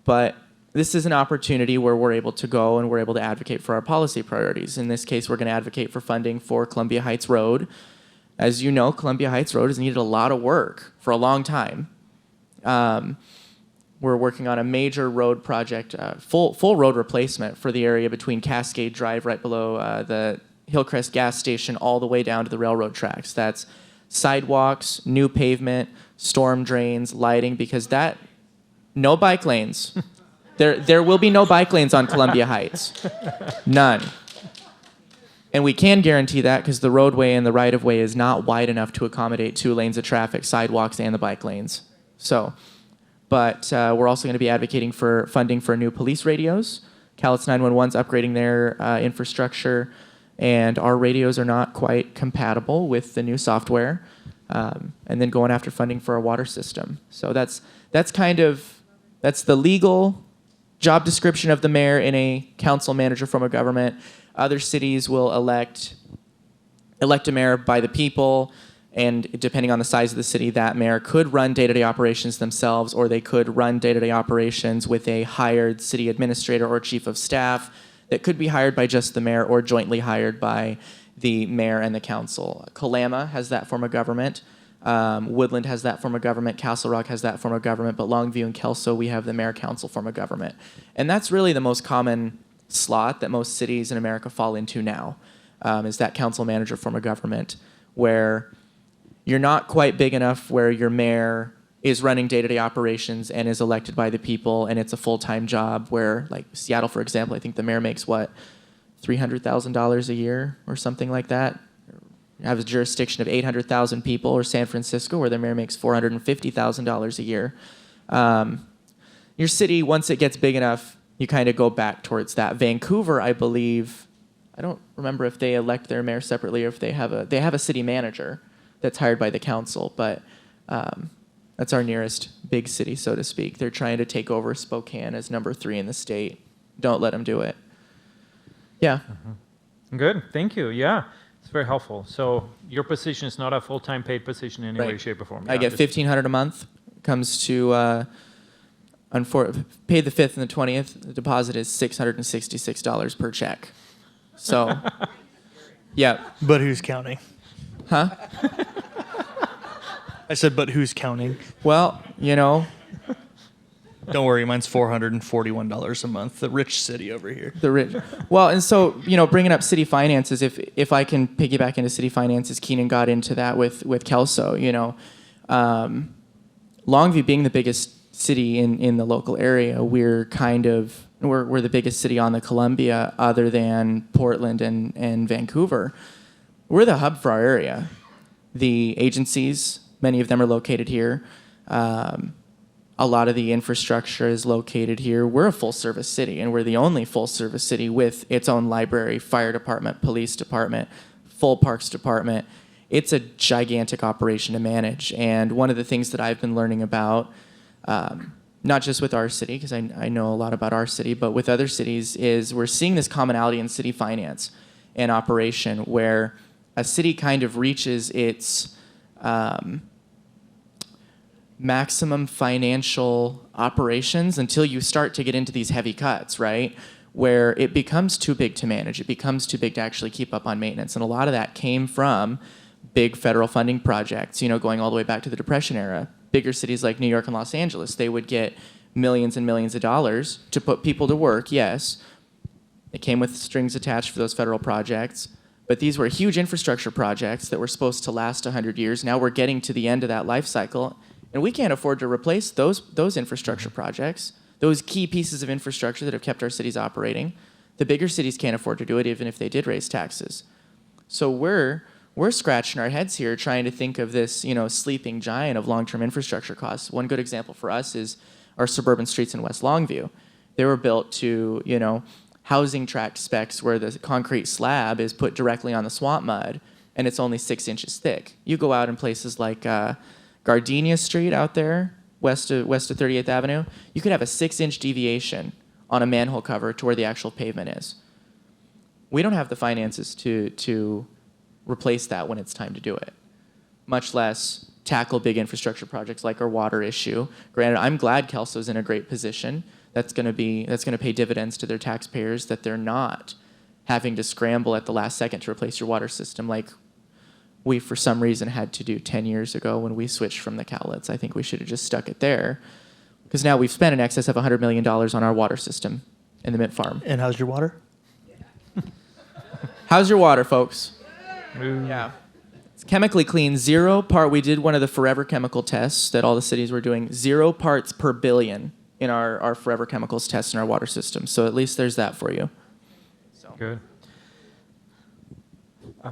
but this is an opportunity where we're able to go and we're able to advocate for our policy priorities. In this case, we're going to advocate for funding for Columbia Heights Road. As you know, Columbia Heights Road has needed a lot of work for a long time. We're working on a major road project, full road replacement for the area between Cascade Drive right below the Hillcrest gas station all the way down to the railroad tracks. That's sidewalks, new pavement, storm drains, lighting, because no bike lanes. There will be no bike lanes on Columbia Heights. None. And we can guarantee that because the roadway and the right-of-way is not wide enough to accommodate 2 lanes of traffic, sidewalks, and the bike lanes. But we're also going to be advocating for funding for new police radios. Calitz 911's upgrading their infrastructure, and our radios are not quite compatible with the new software. And then going after funding for our water system. So that's the legal job description of the mayor in a council manager form of government. Other cities will elect a mayor by the people. And depending on the size of the city, that mayor could run day-to-day operations themselves, or they could run day-to-day operations with a hired city administrator or chief of staff that could be hired by just the mayor or jointly hired by the mayor and the council. Kalama has that form of government. Woodland has that form of government. Castle Rock has that form of government. But Longview and Kelso, we have the mayor-council form of government. And that's really the most common slot that most cities in America fall into now, is that council-manager form of government, where you're not quite big enough where your mayor is running day-to-day operations and is elected by the people, and it's a full-time job where, like Seattle, for example, I think the mayor makes, what, $300,000 a year or something like that? Have a jurisdiction of 800,000 people, or San Francisco, where the mayor makes $450,000 a year. Your city, once it gets big enough, you kind of go back towards that. Vancouver, I believe, I don't remember if they elect their mayor separately or if they have a city manager that's hired by the council, but that's our nearest big city, so to speak. They're trying to take over Spokane as number 3 in the state. Don't let them do it. Yeah. Good. Thank you. Yeah. It's very helpful. So your position is not a full-time paid position in any way, Right. shape, or form. I get $1,500 a month. Comes to paid the 5th and the 20th. The deposit is $666 per check. So, yeah. But who's counting? Huh? I said, but who's counting? Well, you know, Don't worry, mine's $441 a month. The rich city over here. the rich. Well, and so, you know, bringing up city finances, if I can piggyback into city finances, Keenan got into that with Kelso, you know. Longview being the biggest city in the local area, we're the biggest city on the Columbia other than Portland and Vancouver. We're the hub for our area. The agencies, many of them are located here. A lot of the infrastructure is located here. We're a full-service city, and we're the only full-service city with its own library, fire department, police department, full parks department. It's a gigantic operation to manage. And one of the things that I've been learning about, not just with our city, because I know a lot about our city, but with other cities, is we're seeing this commonality in city finance and operation, where a city kind of reaches its maximum financial operations until you start to get into these heavy cuts, right? Where it becomes too big to manage. It becomes too big to actually keep up on maintenance. And a lot of that came from big federal funding projects, you know, going all the way back to the Depression era. Bigger cities like New York and Los Angeles, they would get millions and millions of dollars to put people to work, yes. It came with strings attached for those federal projects. But these were huge infrastructure projects that were supposed to last 100 years. Now we're getting to the end of that life cycle. And we can't afford to replace those infrastructure projects, those key pieces of infrastructure that have kept our cities operating. The bigger cities can't afford to do it, even if they did raise taxes. So we're scratching our heads here trying to think of this, you know, sleeping giant of long-term infrastructure costs. One good example for us is our suburban streets in West Longview. They were built to, you know, housing tract specs where the concrete slab is put directly on the swamp mud, and it's only 6 inches thick. You go out in places like Gardenia Street out there, west of 38th Avenue, you could have a 6-inch deviation on a manhole cover to where the actual pavement is. We don't have the finances to replace that when it's time to do it, much less tackle big infrastructure projects like our water issue. Granted, I'm glad Kelso's in a great position. That's going to pay dividends to their taxpayers, that they're not having to scramble at the last second to replace your water system like we, for some reason, had to do 10 years ago when we switched from the cowlets. I think we should have just stuck it there, because now we've spent in excess of $100 million on our water system in the Mint Farm. And how's your water? How's your water, folks? Ooh. Yeah. It's chemically clean. We did one of the forever chemical tests that all the cities were doing. 0 parts per billion in our forever chemicals test in our water system. So at least there's that for you. So. Good.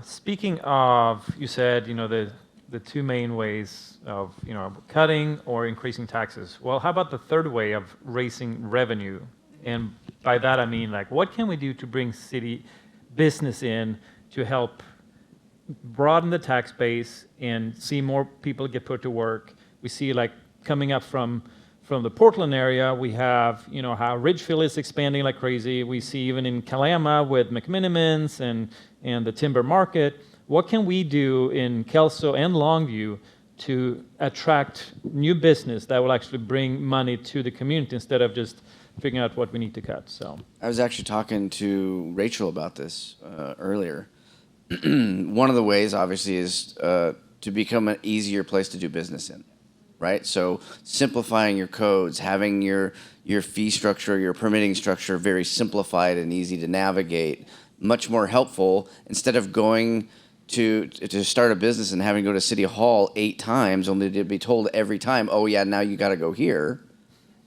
Speaking of, you said, you know, the two main ways of, you know, cutting or increasing taxes. Well, how about the third way of raising revenue? And by that I mean, like, what can we do to bring city business in to help broaden the tax base and see more people get put to work? We see, like, coming up from the Portland area, we have, you know, how Ridgefield is expanding like crazy. We see even in Kalama with McMinimans and the timber market. what can we do in Kelso and Longview to attract new business that will actually bring money to the community instead of just figuring out what we need to cut. So I was actually talking to Rachel about this earlier. One of the ways, obviously, is to become an easier place to do business in, right? So simplifying your codes, having your fee structure, your permitting structure very simplified and easy to navigate, much more helpful instead of going to start a business and having to go to City Hall 8 times only to be told every time, oh yeah, now you got to go here,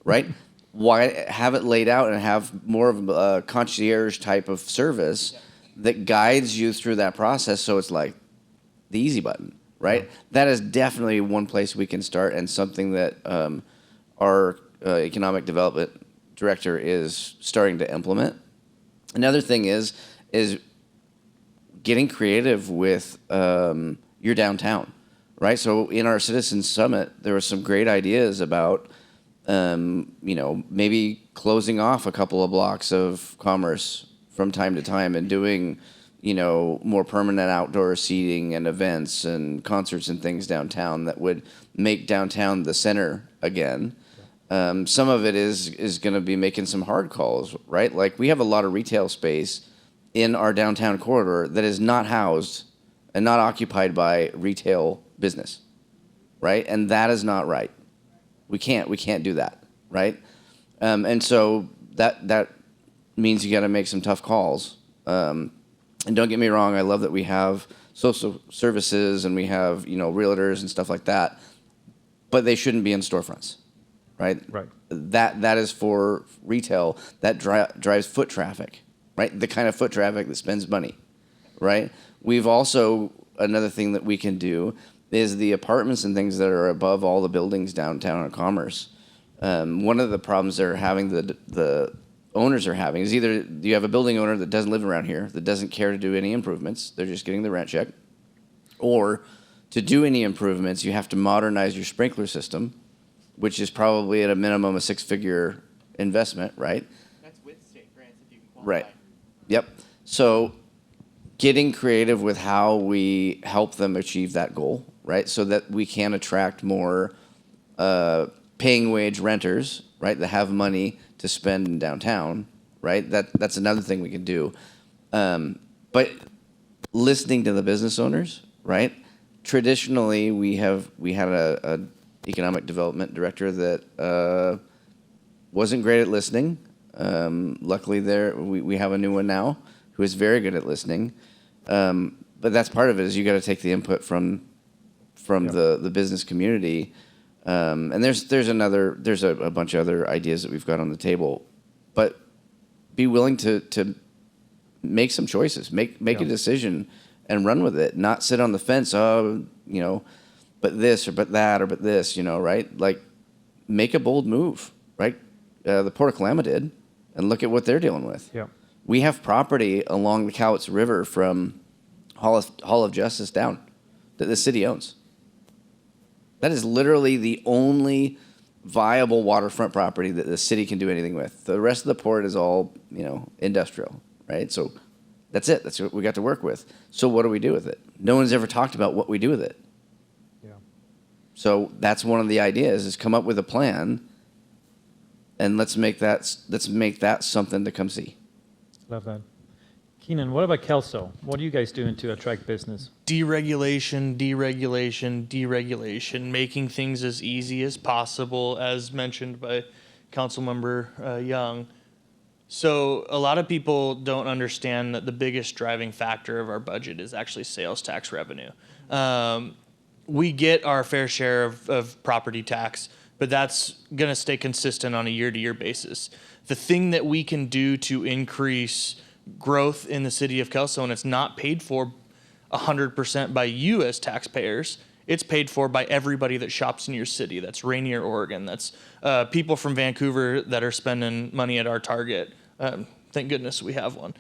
right? Why have it laid out and have more of a concierge type of service that guides you through that process, so it's like the easy button, right? That is definitely one place we can start, and something that our economic development director is starting to implement. Another thing is getting creative with your downtown, right? So in our Citizens Summit, there were some great ideas about, maybe closing off a couple of blocks of commerce from time to time and doing, more permanent outdoor seating and events and concerts and things downtown that would make downtown the center again. Some of it is going to be making some hard calls, right? Like we have a lot of retail space in our downtown corridor that is not housed and not occupied by retail business, right? And that is not right. We can't do that, right? And so that means you got to make some tough calls. And don't get me wrong, I love that we have social services and we have realtors and stuff like that, but they shouldn't be in storefronts, right? Right. That is for retail that drives foot traffic. Right, the kind of foot traffic that spends money, right? We've also, another thing that we can do is the apartments and things that are above all the buildings downtown in Commerce. One of the problems they're having, the owners are having, is either you have a building owner that doesn't live around here, that doesn't care to do any improvements, they're just getting the rent check, or to do any improvements, you have to modernize your sprinkler system, which is probably at a minimum a 6-figure investment, right? That's with state grants if you can qualify. Right. Yep. So getting creative with how we help them achieve that goal, right? So that we can attract more paying wage renters, right, that have money to spend in downtown, right? That's another thing we can do. But listening to the business owners, right? Traditionally, we had a economic development director that wasn't great at listening. Luckily, we have a new one now who is very good at listening. But that's part of it, is you got to take the input from the business community. And there's a bunch of other ideas that we've got on the table, but be willing to make some choices, make a decision and run with it, not sit on the fence. But this or but that or but this, right? Like make a bold move, right? The Port of Kalama did, and look at what they're dealing with. Yeah. We have property along the Cowlitz River from Hall of Justice down that the city owns. That is literally the only viable waterfront property that the city can do anything with. The rest of the port is all, industrial, right? So that's it. That's what we got to work with. So what do we do with it? No one's ever talked about what we do with it. Yeah. So that's one of the ideas, is come up with a plan, and let's make that something to come see. Love that. Keenan, what about Kelso? What are you guys doing to attract business? Deregulation, making things as easy as possible, as mentioned by Councilmember Young. So a lot of people don't understand that the biggest driving factor of our budget is actually sales tax revenue. We get our fair share of property tax, but that's going to stay consistent on a year-to-year basis. The thing that we can do to increase growth in the city of Kelso, and it's not paid for 100% by you as taxpayers, it's paid for by everybody that shops in your city. That's Rainier, Oregon. That's people from Vancouver that are spending money at our Target. Thank goodness we have one.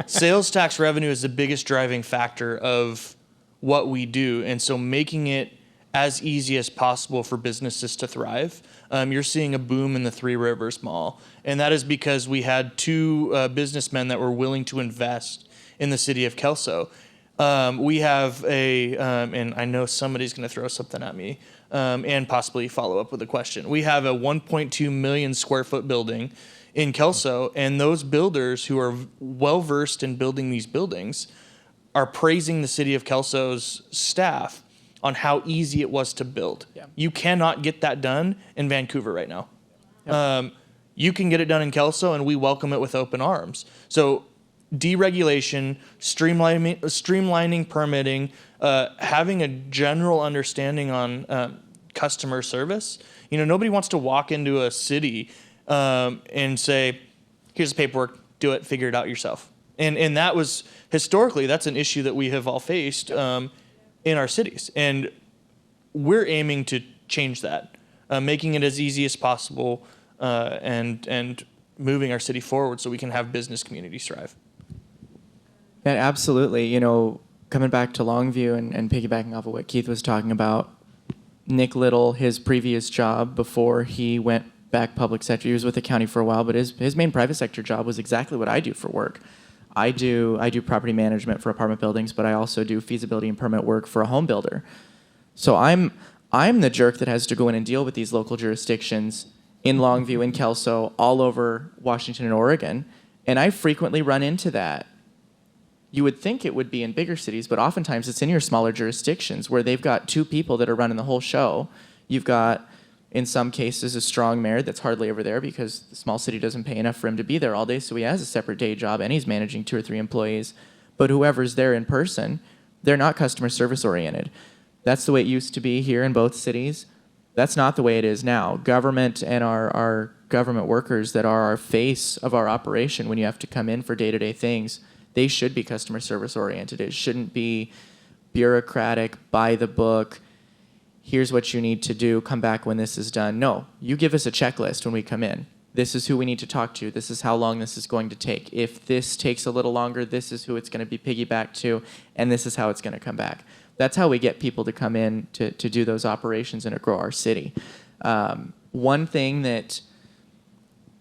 Sales tax revenue is the biggest driving factor of what we do, and so making it as easy as possible for businesses to thrive. You're seeing a boom in the Three Rivers Mall, and that is because we had two businessmen that were willing to invest in the city of Kelso. We have and I know somebody's going to throw something at me and possibly follow up with a question. We have a 1.2 million square foot building in Kelso, and those builders who are well versed in building these buildings are praising the city of Kelso's staff on how easy it was to build. Yeah. You cannot get that done in Vancouver right now. Yep. You can get it done in Kelso, and we welcome it with open arms. So deregulation, streamlining permitting, having a general understanding on customer service. Nobody wants to walk into a city and say, here's the paperwork, do it, figure it out yourself. And that was, historically, that's an issue that we have all faced in our cities. And we're aiming to change that, making it as easy as possible and moving our city forward so we can have business communities thrive. And absolutely, coming back to Longview and piggybacking off of what Keith was talking about, Nick Little, his previous job before he went back public sector, he was with the county for a while, but his main private sector job was exactly what I do for work. I do property management for apartment buildings, but I also do feasibility and permit work for a home builder. So I'm the jerk that has to go in and deal with these local jurisdictions in Longview, in Kelso, all over Washington and Oregon, and I frequently run into that. You would think it would be in bigger cities, but oftentimes it's in your smaller jurisdictions where they've got two people that are running the whole show. You've got, in some cases, a strong mayor that's hardly ever there because the small city doesn't pay enough for him to be there all day, so he has a separate day job and he's managing 2 or 3 employees. But whoever's there in person, they're not customer service oriented. That's the way it used to be here in both cities. That's not the way it is now. Government and our government workers that are our face of our operation when you have to come in for day-to-day things, they should be customer service oriented. It shouldn't be bureaucratic, by the book, here's what you need to do, come back when this is done. No, you give us a checklist when we come in. This is who we need to talk to. This is how long this is going to take. If this takes a little longer, this is who it's going to be piggybacked to, and this is how it's going to come back. That's how we get people to come in to do those operations and to grow our city. One thing that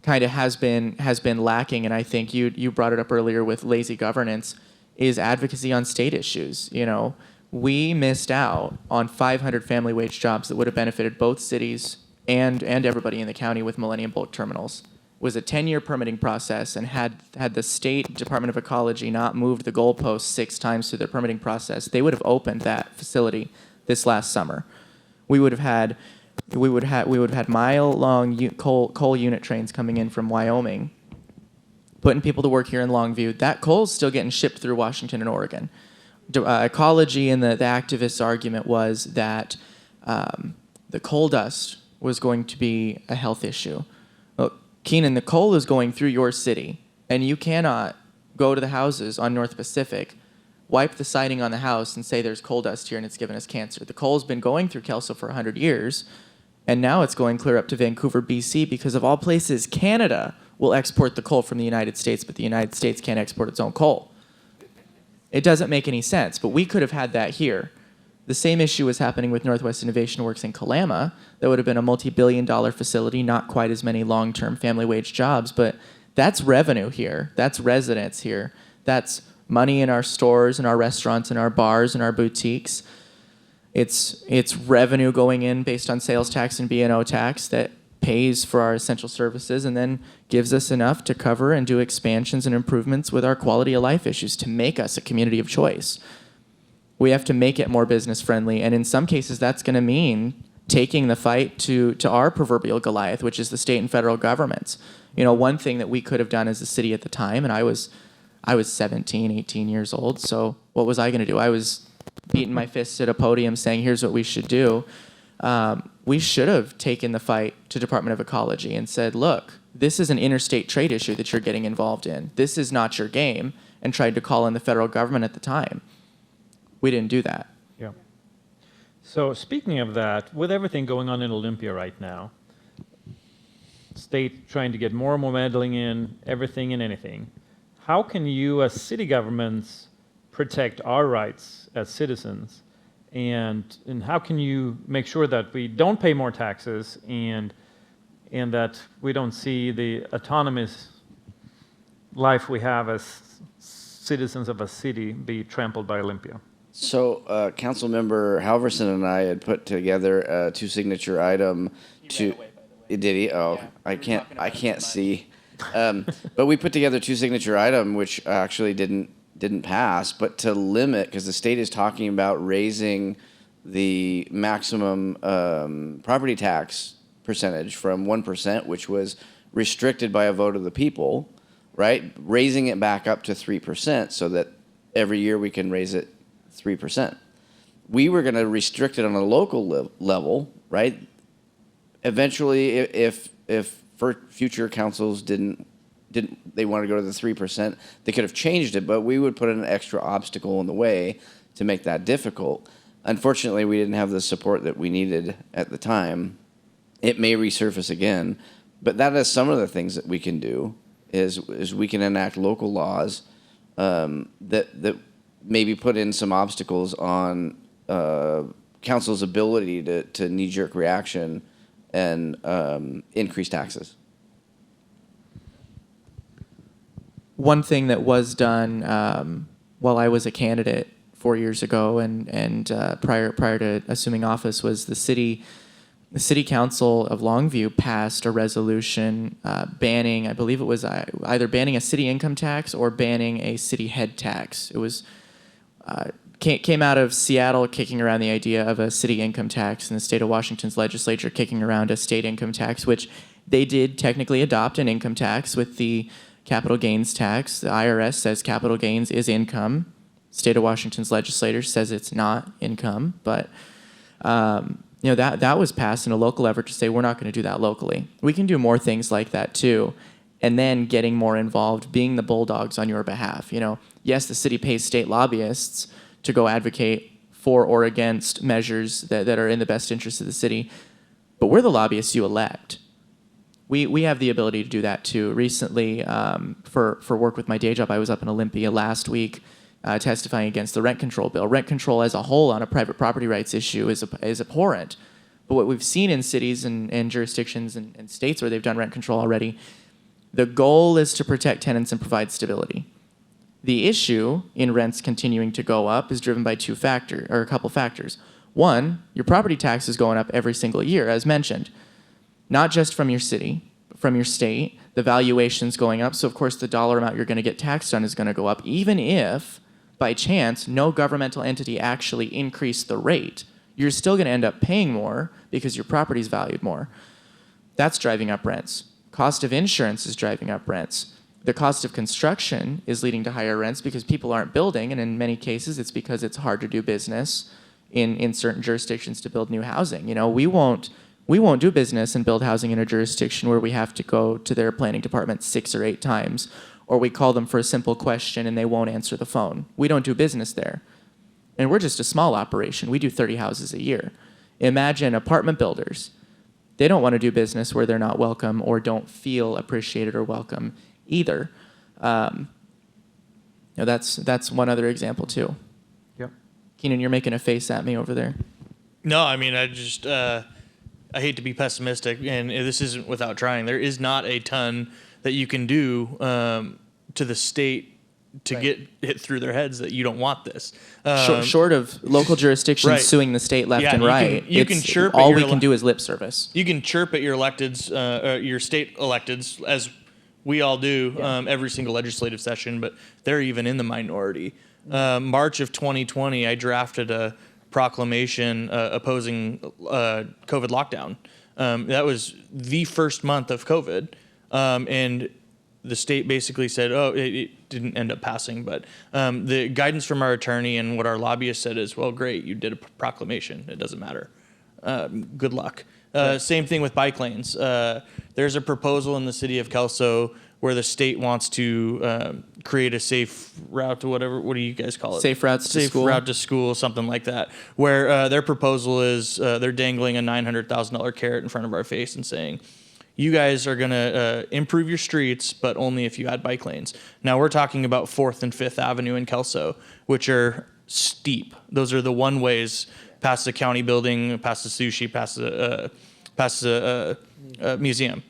kind of has been lacking, and I think you brought it up earlier with lazy governance, is advocacy on state issues. We missed out on 500 family wage jobs that would have benefited both cities and everybody in the county with Millennium Bulk Terminals. It was a 10-year permitting process, and had the State Department of Ecology not moved the goalposts 6 times through their permitting process, they would have opened that facility this last summer. We would have had mile-long coal unit trains coming in from Wyoming, putting people to work here in Longview. That coal's still getting shipped through Washington and Oregon. Ecology and the activists' argument was that the coal dust was going to be a health issue. Well, Keenan, the coal is going through your city, and you cannot go to the houses on North Pacific, wipe the siding on the house, and say there's coal dust here and it's given us cancer. The coal's been going through Kelso for 100 years, and now it's going clear up to Vancouver, BC, because of all places, Canada will export the coal from the United States, but the United States can't export its own coal. It doesn't make any sense, but we could have had that here. The same issue was happening with Northwest Innovation Works in Kalama. That would have been a multi-billion-dollar facility, not quite as many long-term family wage jobs, but that's revenue here. That's residents here. That's money in our stores and our restaurants and our bars and our boutiques. It's revenue going in based on sales tax and B&O tax that pays for our essential services and then gives us enough to cover and do expansions and improvements with our quality of life issues to make us a community of choice. We have to make it more business friendly, and in some cases that's going to mean taking the fight to our proverbial Goliath, which is the state and federal governments. One thing that we could have done as a city at the time, and I was 17, 18 years old, so what was I going to do? I was beating my fists at a podium saying, here's what we should do. We should have taken the fight to Department of Ecology and said, look, this is an interstate trade issue that you're getting involved in. This is not your game, and tried to call in the federal government at the time. We didn't do that. Yeah. So speaking of that, with everything going on in Olympia right now, state trying to get more and more meddling in everything and anything, how can you as city governments protect our rights as citizens? And how can you make sure that we don't pay more taxes and that we don't see the autonomous life we have as citizens of a city be trampled by Olympia? So, Councilmember Halverson and I had put together a 2-signature item to. Did he? Oh, yeah, I can't see. But we put together a 2-signature item, which actually didn't pass. But to limit, because the state is talking about raising the maximum property tax percentage from 1%, which was restricted by a vote of the people, right? Raising it back up to 3%, so that every year we can raise it 3%. We were going to restrict it on a local level, right? Eventually, if for future councils didn't they want to go to the 3%, they could have changed it, but we would put an extra obstacle in the way to make that difficult. Unfortunately, we didn't have the support that we needed at the time. It may resurface again, but that is some of the things that we can do. Is we can enact local laws that maybe put in some obstacles on council's ability to knee-jerk reaction and increase taxes. One thing that was done while I was a candidate 4 years ago and prior to assuming office was the city council of Longview passed a resolution banning, I believe it was either banning a city income tax or banning a city head tax. It was came out of Seattle kicking around the idea of a city income tax, and the state of Washington's legislature kicking around a state income tax, which they did technically adopt an income tax with the capital gains tax. The IRS says capital gains is income. State of Washington's legislature says it's not income, but that was passed in a local effort to say we're not going to do that locally. We can do more things like that too, and then getting more involved, being the bulldogs on your behalf. Yes, the city pays state lobbyists to go advocate for or against measures that are in the best interest of the city, but we're the lobbyists you elect. We have the ability to do that too. Recently, for work with my day job, I was up in Olympia last week testifying against the rent control bill. Rent control as a whole on a private property rights issue is abhorrent. But what we've seen in cities and jurisdictions and states where they've done rent control already, the goal is to protect tenants and provide stability. The issue in rents continuing to go up is driven by a couple factors. One, your property tax is going up every single year, as mentioned. Not just from your city, but from your state. The valuation's going up, so of course the dollar amount you're going to get taxed on is going to go up, even if, by chance, no governmental entity actually increased the rate. You're still going to end up paying more because your property's valued more. That's driving up rents. Cost of insurance is driving up rents. The cost of construction is leading to higher rents because people aren't building, and in many cases it's because it's hard to do business in certain jurisdictions to build new housing. We won't do business and build housing in a jurisdiction where we have to go to their planning department 6 or 8 times, or we call them for a simple question and they won't answer the phone. We don't do business there. And we're just a small operation. We do 30 houses a year. Imagine apartment builders. They don't want to do business where they're not welcome or don't feel appreciated or welcome either. That's one other example too. Yep. Keenan, you're making a face at me over there. No, I mean, I hate to be pessimistic, and this isn't without trying. There is not a ton that you can do to the state to get it through their heads that you don't want this. Short of local jurisdictions right. suing the state left and right, you can chirp. All we can do is lip service. You can chirp at your electeds, your state electeds, as we all do every single legislative session, but they're even in the minority. March of 2020, I drafted a proclamation opposing COVID lockdown. That was the first month of COVID, and the state basically said, it didn't end up passing, but the guidance from our attorney and what our lobbyist said is, well, great, you did a proclamation. It doesn't matter. Good luck. Same thing with bike lanes. There's a proposal in the city of Kelso where the state wants to create a safe route to whatever. What do you guys call it? Safe routes to school. Safe route to school, something like that. Where their proposal is they're dangling a $900,000 carrot in front of our face and saying, you guys are going to improve your streets, but only if you add bike lanes. Now we're talking about 4th and 5th Avenue in Kelso, which are steep. Those are the one-ways past the county building, past the sushi, past the museum.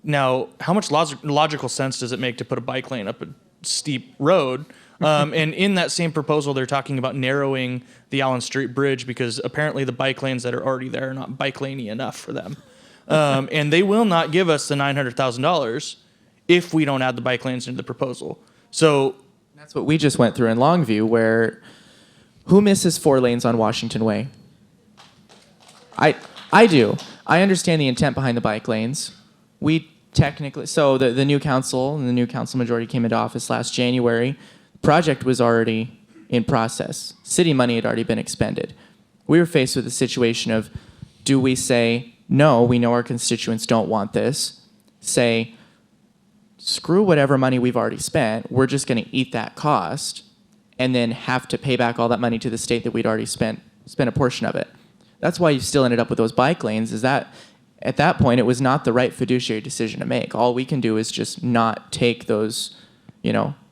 Now, how much logical sense does it make to put a bike lane up a steep road. And in that same proposal, they're talking about narrowing the Allen Street Bridge because apparently the bike lanes that are already there are not bike laney enough for them. And they will not give us the $900,000 if we don't add the bike lanes into the proposal. So That's what we just went through in Longview, where who misses 4 lanes on Washington Way? I do. I understand the intent behind the bike lanes. We technically, so the new council and the new council majority came into office last January. The project was already in process. City money had already been expended. We were faced with a situation of, do we say, no, we know our constituents don't want this, say, screw whatever money we've already spent, we're just going to eat that cost, and then have to pay back all that money to the state that we'd already spent a portion of it. That's why you still ended up with those bike lanes, is that at that point it was not the right fiduciary decision to make. All we can do is just not take those,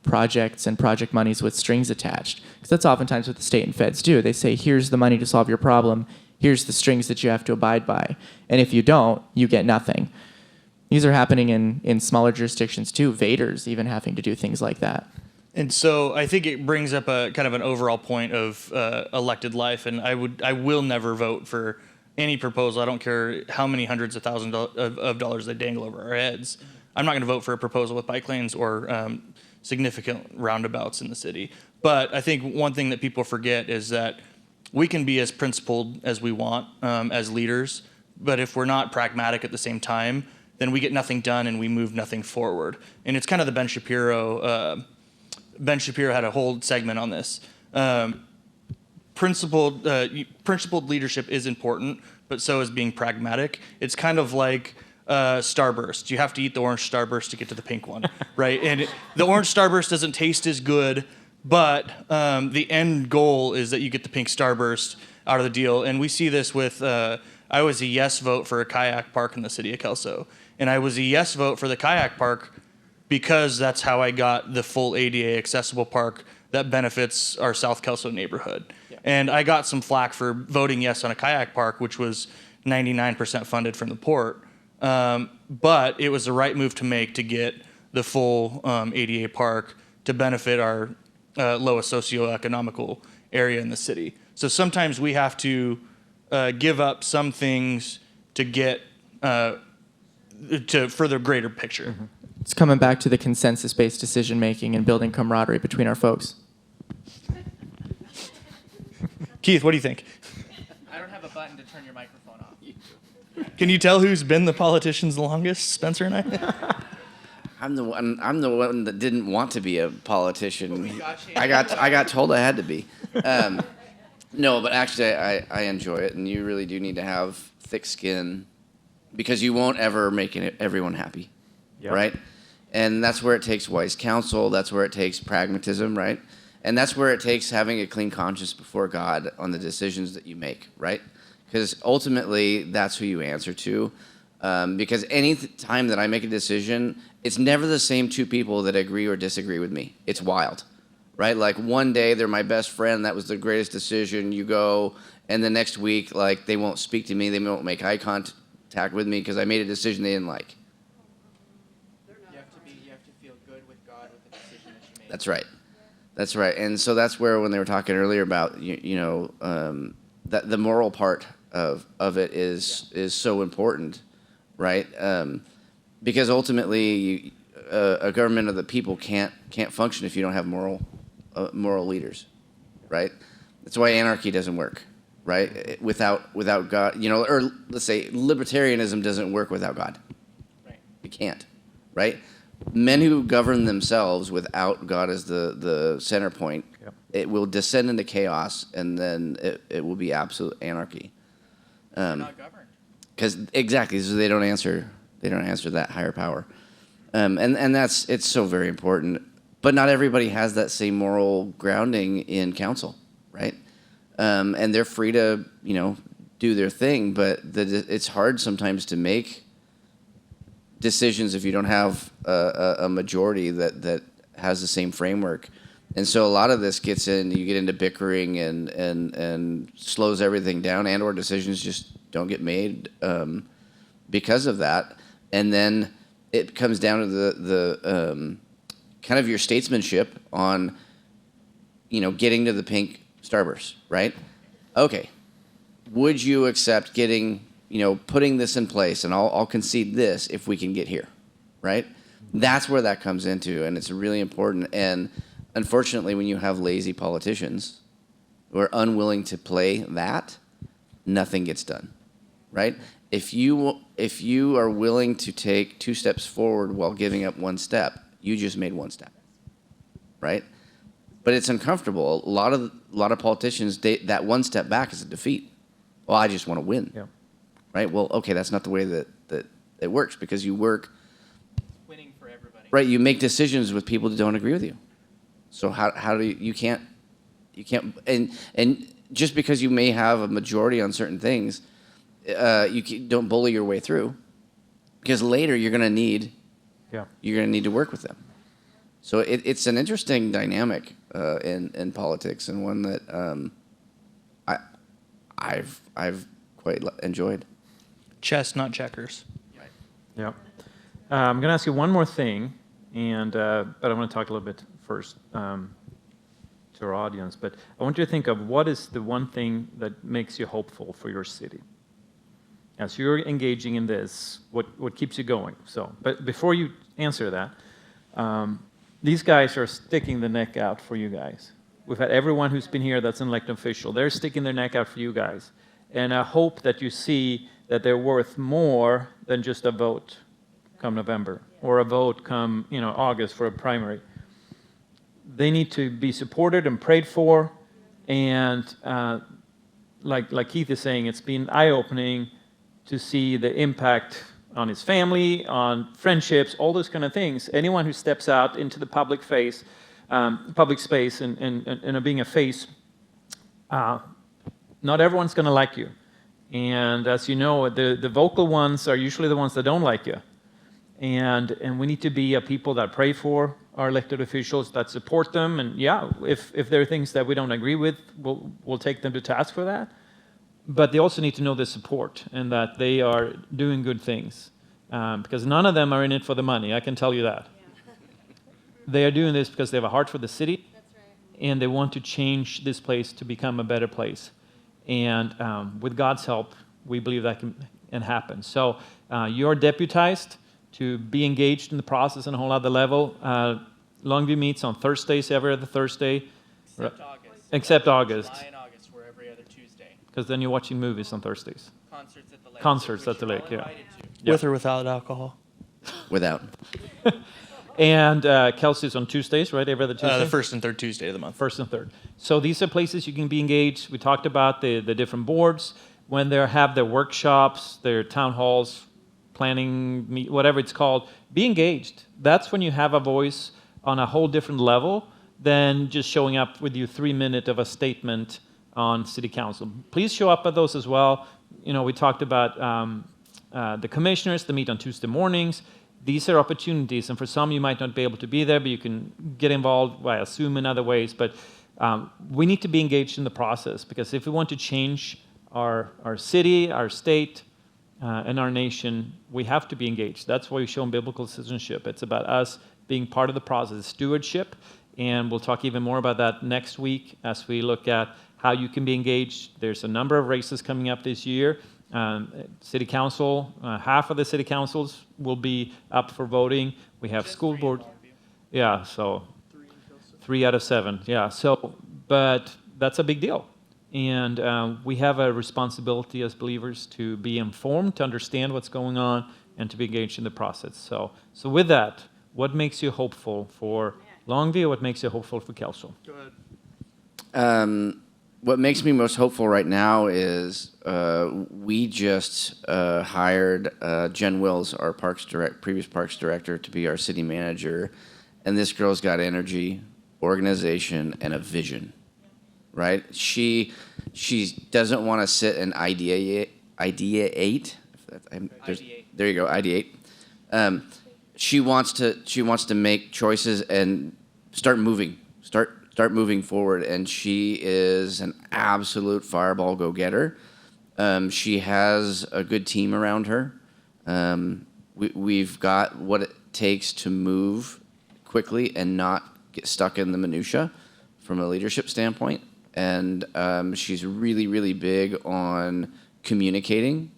projects and project monies with strings attached. Because that's oftentimes what the state and feds do. They say, here's the money to solve your problem, here's the strings that you have to abide by. And if you don't, you get nothing. These are happening in smaller jurisdictions too. Vaders even having to do things like that. And so I think it brings up a kind of an overall point of elected life, and I will never vote for any proposal. I don't care how many hundreds of thousands of dollars they dangle over our heads. I'm not going to vote for a proposal with bike lanes or significant roundabouts in the city. But I think one thing that people forget is that we can be as principled as we want as leaders, but if we're not pragmatic at the same time, then we get nothing done and we move nothing forward. And it's kind of the Ben Shapiro had a whole segment on this. Principled leadership is important, but so is being pragmatic. It's kind of like Starburst. You have to eat the orange Starburst to get to the pink one, right? And the orange Starburst doesn't taste as good, but the end goal is that you get the pink Starburst out of the deal. And we see this with, I was a yes vote for a kayak park in the city of Kelso. And I was a yes vote for the kayak park because that's how I got the full ADA accessible park that benefits our South Kelso neighborhood. Yeah. And I got some flack for voting yes on a kayak park, which was 99% funded from the port. But it was the right move to make to get the full ADA park to benefit our lowest socioeconomical area in the city. So sometimes we have to give up some things to get for the greater picture. Mm-hmm. It's coming back to the consensus-based decision-making and building camaraderie between our folks. Keith, what do you think? I don't have a button to turn your microphone off. Can you tell who's been the politicians the longest, Spencer and I? I'm the one that didn't want to be a politician. I got told I had to be. No, but actually I enjoy it, and you really do need to have thick skin because you won't ever make everyone happy. Yep. Right? And that's where it takes wise counsel. That's where it takes pragmatism, right? And that's where it takes having a clean conscience before God on the decisions that you make, right? Because ultimately, that's who you answer to. Because any time that I make a decision, it's never the same 2 people that agree or disagree with me. It's wild, right? Like one day they're my best friend. That was the greatest decision. You go, and the next week, like they won't speak to me. They won't make eye contact with me because I made a decision they didn't like. You have to feel good with God with the decision that you made. That's right. And so that's where when they were talking earlier about that the moral part of it is so important, right? Because ultimately, a government of the people can't function if you don't have moral leaders, right? That's why anarchy doesn't work, right? Without God, or let's say libertarianism doesn't work without God. Right. It can't, right? Men who govern themselves without God as the center point, yep. It will descend into chaos, and then it will be absolute anarchy. They're not governed. Because exactly, so they don't answer that higher power, and it's so very important. But not everybody has that same moral grounding in council, right? And they're free to do their thing, but it's hard sometimes to make decisions if you don't have a majority that has the same framework. And so a lot of this you get into bickering and slows everything down, and or decisions just don't get made because of that. And then it comes down to the kind of your statesmanship on, getting to the pink starburst, right? Okay, would you accept putting this in place, and I'll concede this if we can get here, right? That's where that comes into, and it's really important. And unfortunately, when you have lazy politicians who are unwilling to play that, nothing gets done, right? If you are willing to take 2 steps forward while giving up 1 step, you just made 1 step, right? But it's uncomfortable. A lot of politicians, that 1 step back is a defeat. Well, I just want to win, right? Well, okay, that's not the way that it works, because you work Winning for everybody. right. You make decisions with people that don't agree with you. So how do you can't and just because you may have a majority on certain things, don't bully your way through, because later you're going to need to work with them. So it's an interesting dynamic in politics, and one that I've quite enjoyed. Chess, not checkers. Yeah. I'm going to ask you one more thing, but I want to talk a little bit first to our audience. But I want you to think of what is the one thing that makes you hopeful for your city. As you're engaging in this, what keeps you going? But before you answer that, these guys are sticking the neck out for you guys. We've had everyone who's been here that's an elected official. They're sticking their neck out for you guys. And I hope that you see that they're worth more than just a vote come November, or a vote come August for a primary. They need to be supported and prayed for. And like Keith is saying, it's been eye-opening to see the impact on his family, on friendships, all those kind of things. Anyone who steps out into the public space and being a face, not everyone's going to like you. And as you know, the vocal ones are usually the ones that don't like you. And we need to be a people that pray for our elected officials, that support them. And if there are things that we don't agree with, we'll take them to task for that. But they also need to know the support, and that they are doing good things. Because none of them are in it for the money, I can tell you that. Yeah. They are doing this because they have a heart for the city. That's right. And they want to change this place to become a better place. And with God's help, we believe that can happen. So you're deputized to be engaged in the process on a whole other level. Longview meets on Thursdays, every other Thursday. Except August. Except August. July and August, we're every other Tuesday. Because then you're watching movies on Thursdays. Concerts at the lake. Concerts at the lake, yeah. With or without alcohol? Without. And Kelso is on Tuesdays, right? Every other Tuesday? The first and third Tuesday of the month. First and third. So these are places you can be engaged. We talked about the different boards. When they have their workshops, their town halls, planning, whatever it's called, be engaged. That's when you have a voice on a whole different level than just showing up with your 3 minute of a statement on city council. Please show up at those as well. We talked about the commissioners that meet on Tuesday mornings. These are opportunities, and for some you might not be able to be there, but you can get involved via Zoom in other ways. But we need to be engaged in the process, because if we want to change our city, our state, and our nation, we have to be engaged. That's why we show biblical citizenship. It's about us being part of the process, stewardship, and we'll talk even more about that next week as we look at how you can be engaged. There's a number of races coming up this year. City council, half of the city councils will be up for voting. We have school board. Yeah, so 3 out of 7. Yeah, but that's a big deal. And we have a responsibility as believers to be informed, to understand what's going on, and to be engaged in the process. So with that, what makes you hopeful for Longview? What makes you hopeful for Kelso? Go ahead. What makes me most hopeful right now is we just hired Jen Wills, our previous parks director, to be our city manager, and this girl's got energy, organization, and a vision. Right? She doesn't want to sit and ideate. There you go, ideate. She wants to make choices and start moving forward, and she is an absolute fireball go-getter. She has a good team around her. We've got what it takes to move quickly and not get stuck in the minutia from a leadership standpoint. And she's really, really big on communicating.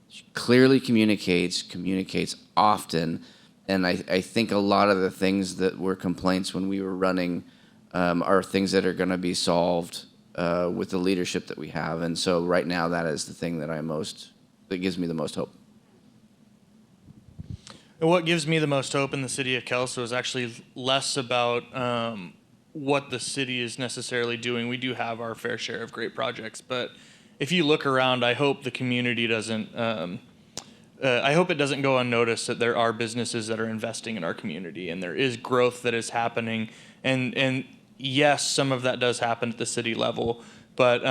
She clearly communicates often. And I think a lot of the things that were complaints when we were running are things that are going to be solved with the leadership that we have. And so right now, that is the thing that gives me the most hope. And what gives me the most hope in the city of Kelso is actually less about what the city is necessarily doing. We do have our fair share of great projects, but if you look around, I hope the community doesn't. I hope it doesn't go unnoticed that there are businesses that are investing in our community, and there is growth that is happening. And yes, some of that does happen at the city level, but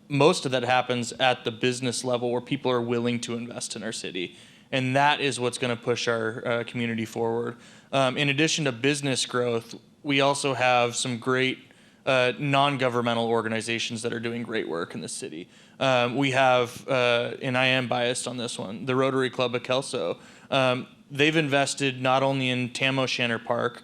most of that happens at the business level where people are willing to invest in our city. And that is what's going to push our community forward. In addition to business growth, we also have some great non-governmental organizations that are doing great work in the city. We have, and I am biased on this one, the Rotary Club of Kelso. They've invested not only in Tam O'Shanter Park,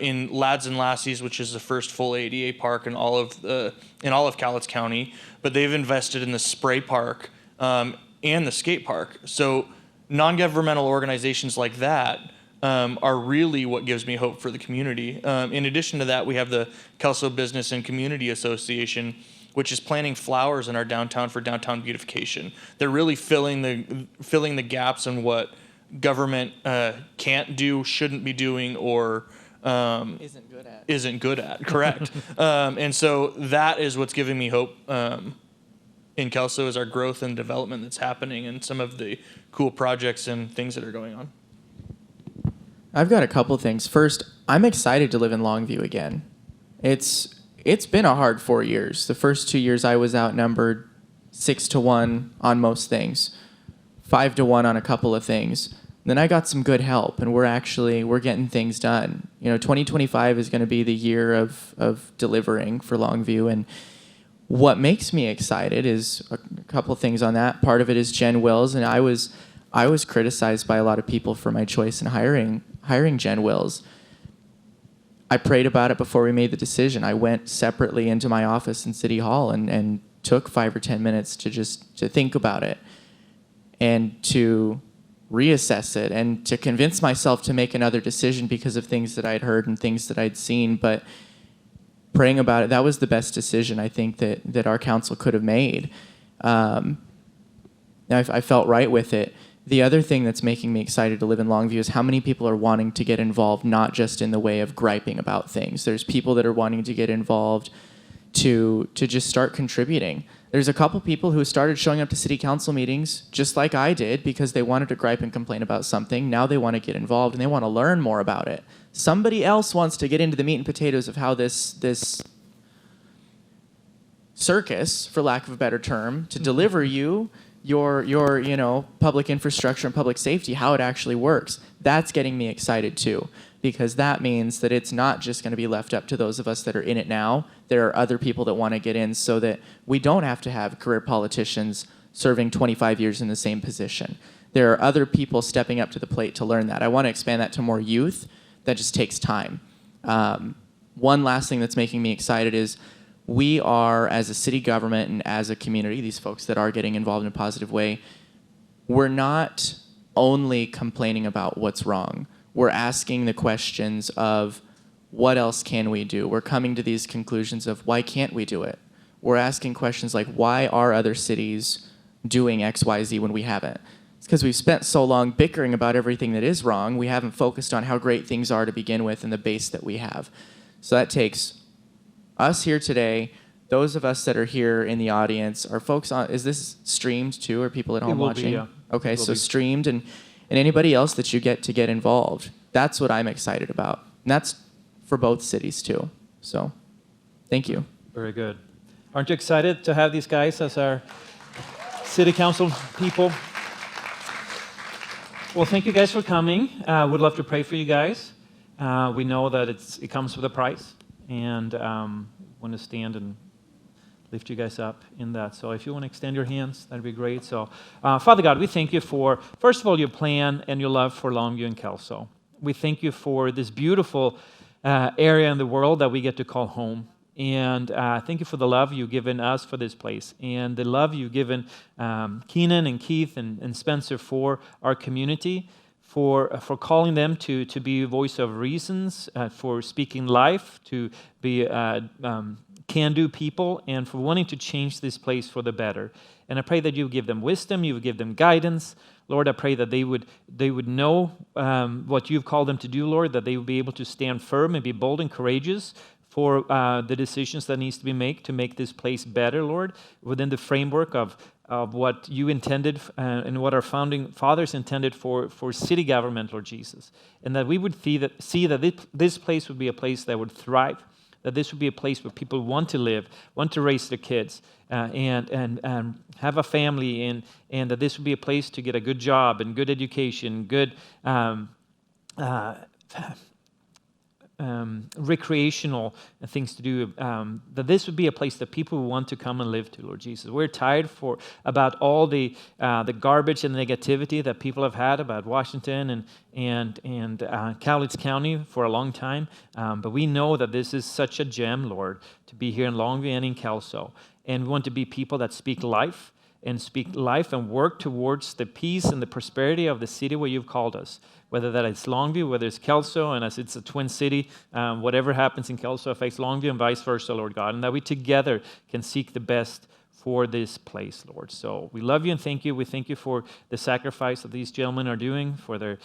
in Lads and Lassies, which is the first full ADA park in all of Cowlitz County, but they've invested in the Spray Park and the skate park. So non-governmental organizations like that are really what gives me hope for the community. In addition to that, we have the Kelso Business and Community Association, which is planting flowers in our downtown for downtown beautification. They're really filling the gaps in what government can't do, shouldn't be doing, or isn't good at. Correct. And so that is what's giving me hope in Kelso, is our growth and development that's happening and some of the cool projects and things that are going on. I've got a couple things. First, I'm excited to live in Longview again. It's been a hard 4 years. The first 2 years I was outnumbered 6-1 on most things, 5-1 on a couple of things. Then I got some good help, and we're getting things done. 2025 is going to be the year of delivering for Longview, and what makes me excited is a couple of things on that. Part of it is Jen Wills, and I was criticized by a lot of people for my choice in hiring Jen Wills. I prayed about it before we made the decision. I went separately into my office in City Hall and took 5 or 10 minutes to think about it and to reassess it and to convince myself to make another decision because of things that I'd heard and things that I'd seen. But praying about it, that was the best decision I think that our council could have made. I felt right with it. The other thing that's making me excited to live in Longview is how many people are wanting to get involved, not just in the way of griping about things. There's people that are wanting to get involved to just start contributing. There's a couple people who started showing up to city council meetings just like I did because they wanted to gripe and complain about something. Now they want to get involved and they want to learn more about it. Somebody else wants to get into the meat and potatoes of how this circus, for lack of a better term, to deliver you your public infrastructure and public safety, how it actually works. That's getting me excited too, because that means that it's not just going to be left up to those of us that are in it now. There are other people that want to get in so that we don't have to have career politicians serving 25 years in the same position. There are other people stepping up to the plate to learn that. I want to expand that to more youth. That just takes time. One last thing that's making me excited is we are, as a city government and as a community, these folks that are getting involved in a positive way, we're not only complaining about what's wrong. We're asking the questions of what else can we do? We're coming to these conclusions of why can't we do it? We're asking questions like why are other cities doing X, Y, Z when we haven't? It's because we've spent so long bickering about everything that is wrong, we haven't focused on how great things are to begin with and the base that we have. So that takes us here today, those of us that are here in the audience, are folks on, is this streamed too? Are people at home watching? Yeah. Okay, so streamed and anybody else that you get to get involved. That's what I'm excited about. And that's for both cities too. So thank you. Very good. Aren't you excited to have these guys as our city council people? Well, thank you guys for coming. We'd love to pray for you guys. We know that it comes with a price. And want to stand and lift you guys up in that. So if you want to extend your hands, that'd be great. So Father God, we thank you for, first of all, your plan and your love for Longview and Kelso. we thank you for this beautiful area in the world that we get to call home. And thank you for the love you've given us for this place, and the love you've given Keenan and Keith and Spencer for our community, for calling them to be a voice of reasons, for speaking life, to be can-do people, and for wanting to change this place for the better. And I pray that you give them wisdom, you would give them guidance. Lord, I pray that they would know what you've called them to do, Lord, that they would be able to stand firm and be bold and courageous for the decisions that needs to be made to make this place better, Lord, within the framework of what you intended and what our founding fathers intended for city government, Lord Jesus. And that we would see that this place would be a place that would thrive, that this would be a place where people want to live, want to raise their kids, and have a family, and that this would be a place to get a good job and good education, good recreational things to do, that this would be a place that people would want to come and live to, Lord Jesus. We're tired about all the garbage and negativity that people have had about Washington and Cowlitz County for a long time, but we know that this is such a gem, Lord, to be here in Longview and in Kelso, and we want to be people that speak life and work towards the peace and the prosperity of the city where you've called us, whether that is Longview, whether it's Kelso, and as it's a twin city, whatever happens in Kelso affects Longview and vice versa, Lord God, and that we together can seek the best for this place, Lord. So we love you and thank you. We thank you for the sacrifice that these gentlemen are doing for their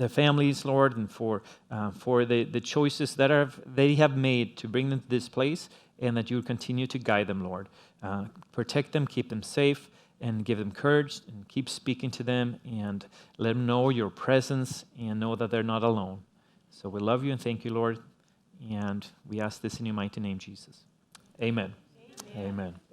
families, Lord, and for the choices that they have made to bring them to this place, and that you would continue to guide them, Lord. Protect them, keep them safe, and give them courage, and keep speaking to them, and let them know your presence, and know that they're not alone. So we love you and thank you, Lord, and we ask this in your mighty name, Jesus. Amen. Amen. Amen.